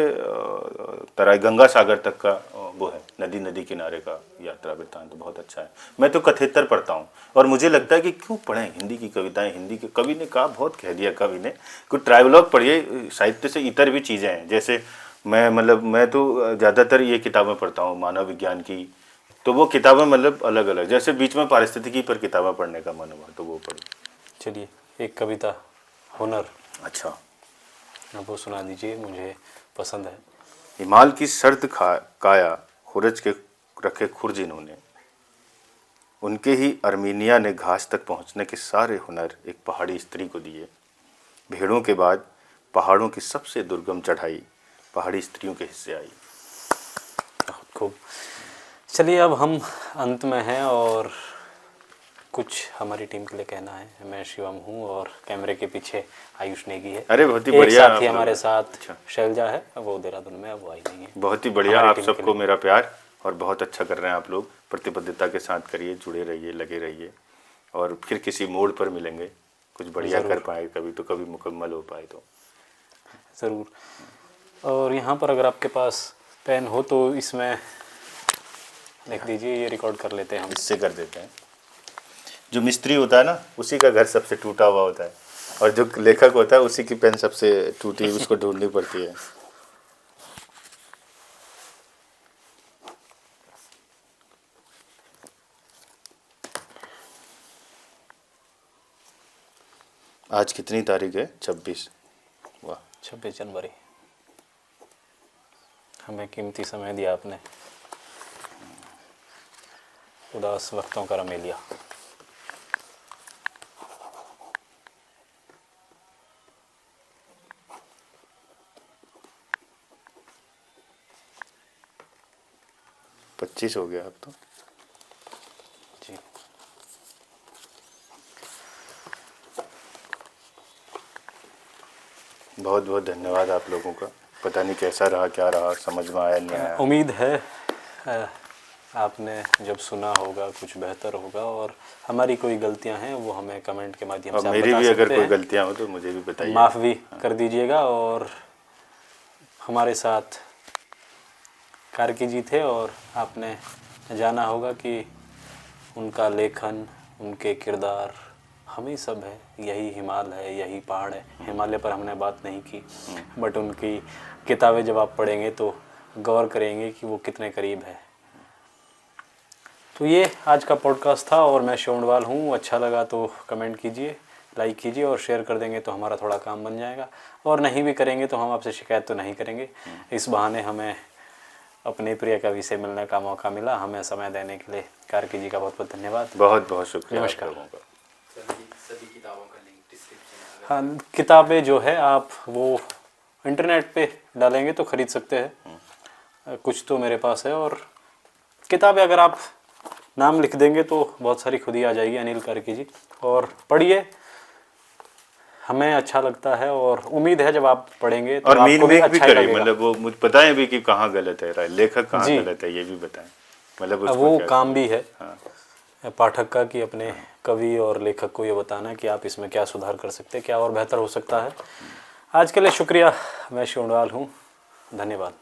तराई गंगा सागर तक का वो है, नदी किनारे का यात्रा वृत्तांत, तो बहुत अच्छा है। मैं तो कथेतर पढ़ता हूँ और मुझे लगता है कि क्यों पढ़ें हिंदी की कविताएं, हिंदी के कवि ने कहा, बहुत कह दिया कवि ने, कुछ ट्राइवलॉग पढ़िए। साहित्य से इतर भी चीज़ें हैं, जैसे मैं तो ज़्यादातर ये किताबें पढ़ता हूँ मानव विज्ञान की, तो वो किताबें मतलब अलग अलग, जैसे बीच में पारिस्थितिकी पर किताबें पढ़ने का मन हुआ तो वो पढ़ी। चलिए एक कविता हुनर, अच्छा अब वो सुना दीजिए, मुझे पसंद है। हिमाल की सर्द काया खुरच के रखे खुर्ज इन्होंने, उनके ही अर्मीनिया ने घास तक पहुंचने के सारे हुनर एक पहाड़ी स्त्री को दिए। भेड़ों के बाद पहाड़ों की सबसे दुर्गम चढ़ाई पहाड़ी स्त्रियों के हिस्से आई। बहुत खूब। चलिए अब हम अंत में हैं और कुछ हमारी टीम के लिए कहना है। मैं शिवम हूँ और कैमरे के पीछे आयुष नेगी है। अरे बहुत ही एक बढ़िया। साथी हमारे साथ शैलजा है, वो देहरादून में, वो आई नहीं है। बहुत ही बढ़िया, आप सबको मेरा प्यार, और बहुत अच्छा कर रहे हैं आप लोग। प्रतिबद्धता के साथ करिए, जुड़े रहिए, लगे रहिए, और फिर किसी मोड़ पर मिलेंगे, कुछ बढ़िया कर पाए कभी तो, कभी मुकम्मल हो पाए तो ज़रूर। और यहाँ पर अगर आपके पास पेन हो तो इसमें लिख दीजिए, ये रिकॉर्ड कर लेते हैं हम। इससे कर देते हैं। जो मिस्त्री होता है ना, उसी का घर सबसे टूटा हुआ होता है, और जो लेखक होता है उसी की पेन सबसे टूटी, उसको ढूंढनी पड़ती है। आज कितनी तारीख है? 26। वाह। 26 जनवरी। हमें कीमती समय दिया आपने, उदास वक्तों का रमेलिया। पच्चीस हो गया अब तो। जी। बहुत बहुत धन्यवाद आप लोगों का। पता नहीं कैसा रहा, क्या रहा, समझ में आया नहीं आया। उम्मीद है आपने जब सुना होगा कुछ बेहतर होगा, और हमारी कोई गलतियां हैं वो हमें कमेंट के माध्यम और से आप मेरी बता भी अगर सकते कोई हैं। गलतियां हो तो मुझे भी बताइए, माफ़ भी कर दीजिएगा। और हमारे साथ कार्की जी थे, और आपने जाना होगा कि उनका लेखन, उनके किरदार हम ही सब है। यही हिमालय है, यही पहाड़ है। हिमालय पर हमने बात नहीं की, बट उनकी किताबें जब आप पढ़ेंगे तो गौर करेंगे कि वो कितने करीब है। तो ये आज का पॉडकास्ट था, और मैं शोंडवाल हूँ। अच्छा लगा तो कमेंट कीजिए, लाइक कीजिए, और शेयर कर देंगे तो हमारा थोड़ा काम बन जाएगा। और नहीं भी करेंगे तो हम आपसे शिकायत तो नहीं करेंगे। इस बहाने हमें अपने प्रिय कवि से मिलने का मौका मिला। हमें समय देने के लिए कार्की जी का बहुत बहुत धन्यवाद। बहुत बहुत शुक्रिया। नमस्कार। आप लोगों का। सभी किताबों का लिंक डिस्क्रिप्शन में। हाँ, किताबें जो है आप वो इंटरनेट पे डालेंगे तो ख़रीद सकते हैं। कुछ तो मेरे पास है, और किताबें अगर आप नाम लिख देंगे तो बहुत सारी खुद ही आ जाएगी। अनिल कार्की जी, और पढ़िए, हमें अच्छा लगता है, और उम्मीद है जब आप पढ़ेंगे तो और आपको भी भी अच्छा करें, लगेगा। मतलब वो मुझे बताएं भी कि कहाँ गलत है, लेखक कहाँ जी। गलत है, ये भी बताएं। मतलब उसको वो क्या काम भी है हाँ। पाठक का कि अपने कवि और लेखक को ये बताना कि आप इसमें क्या सुधार कर सकते हैं, क्या और बेहतर हो सकता है। आज के लिए शुक्रिया। मैं शोंडवाल हूँ। धन्यवाद।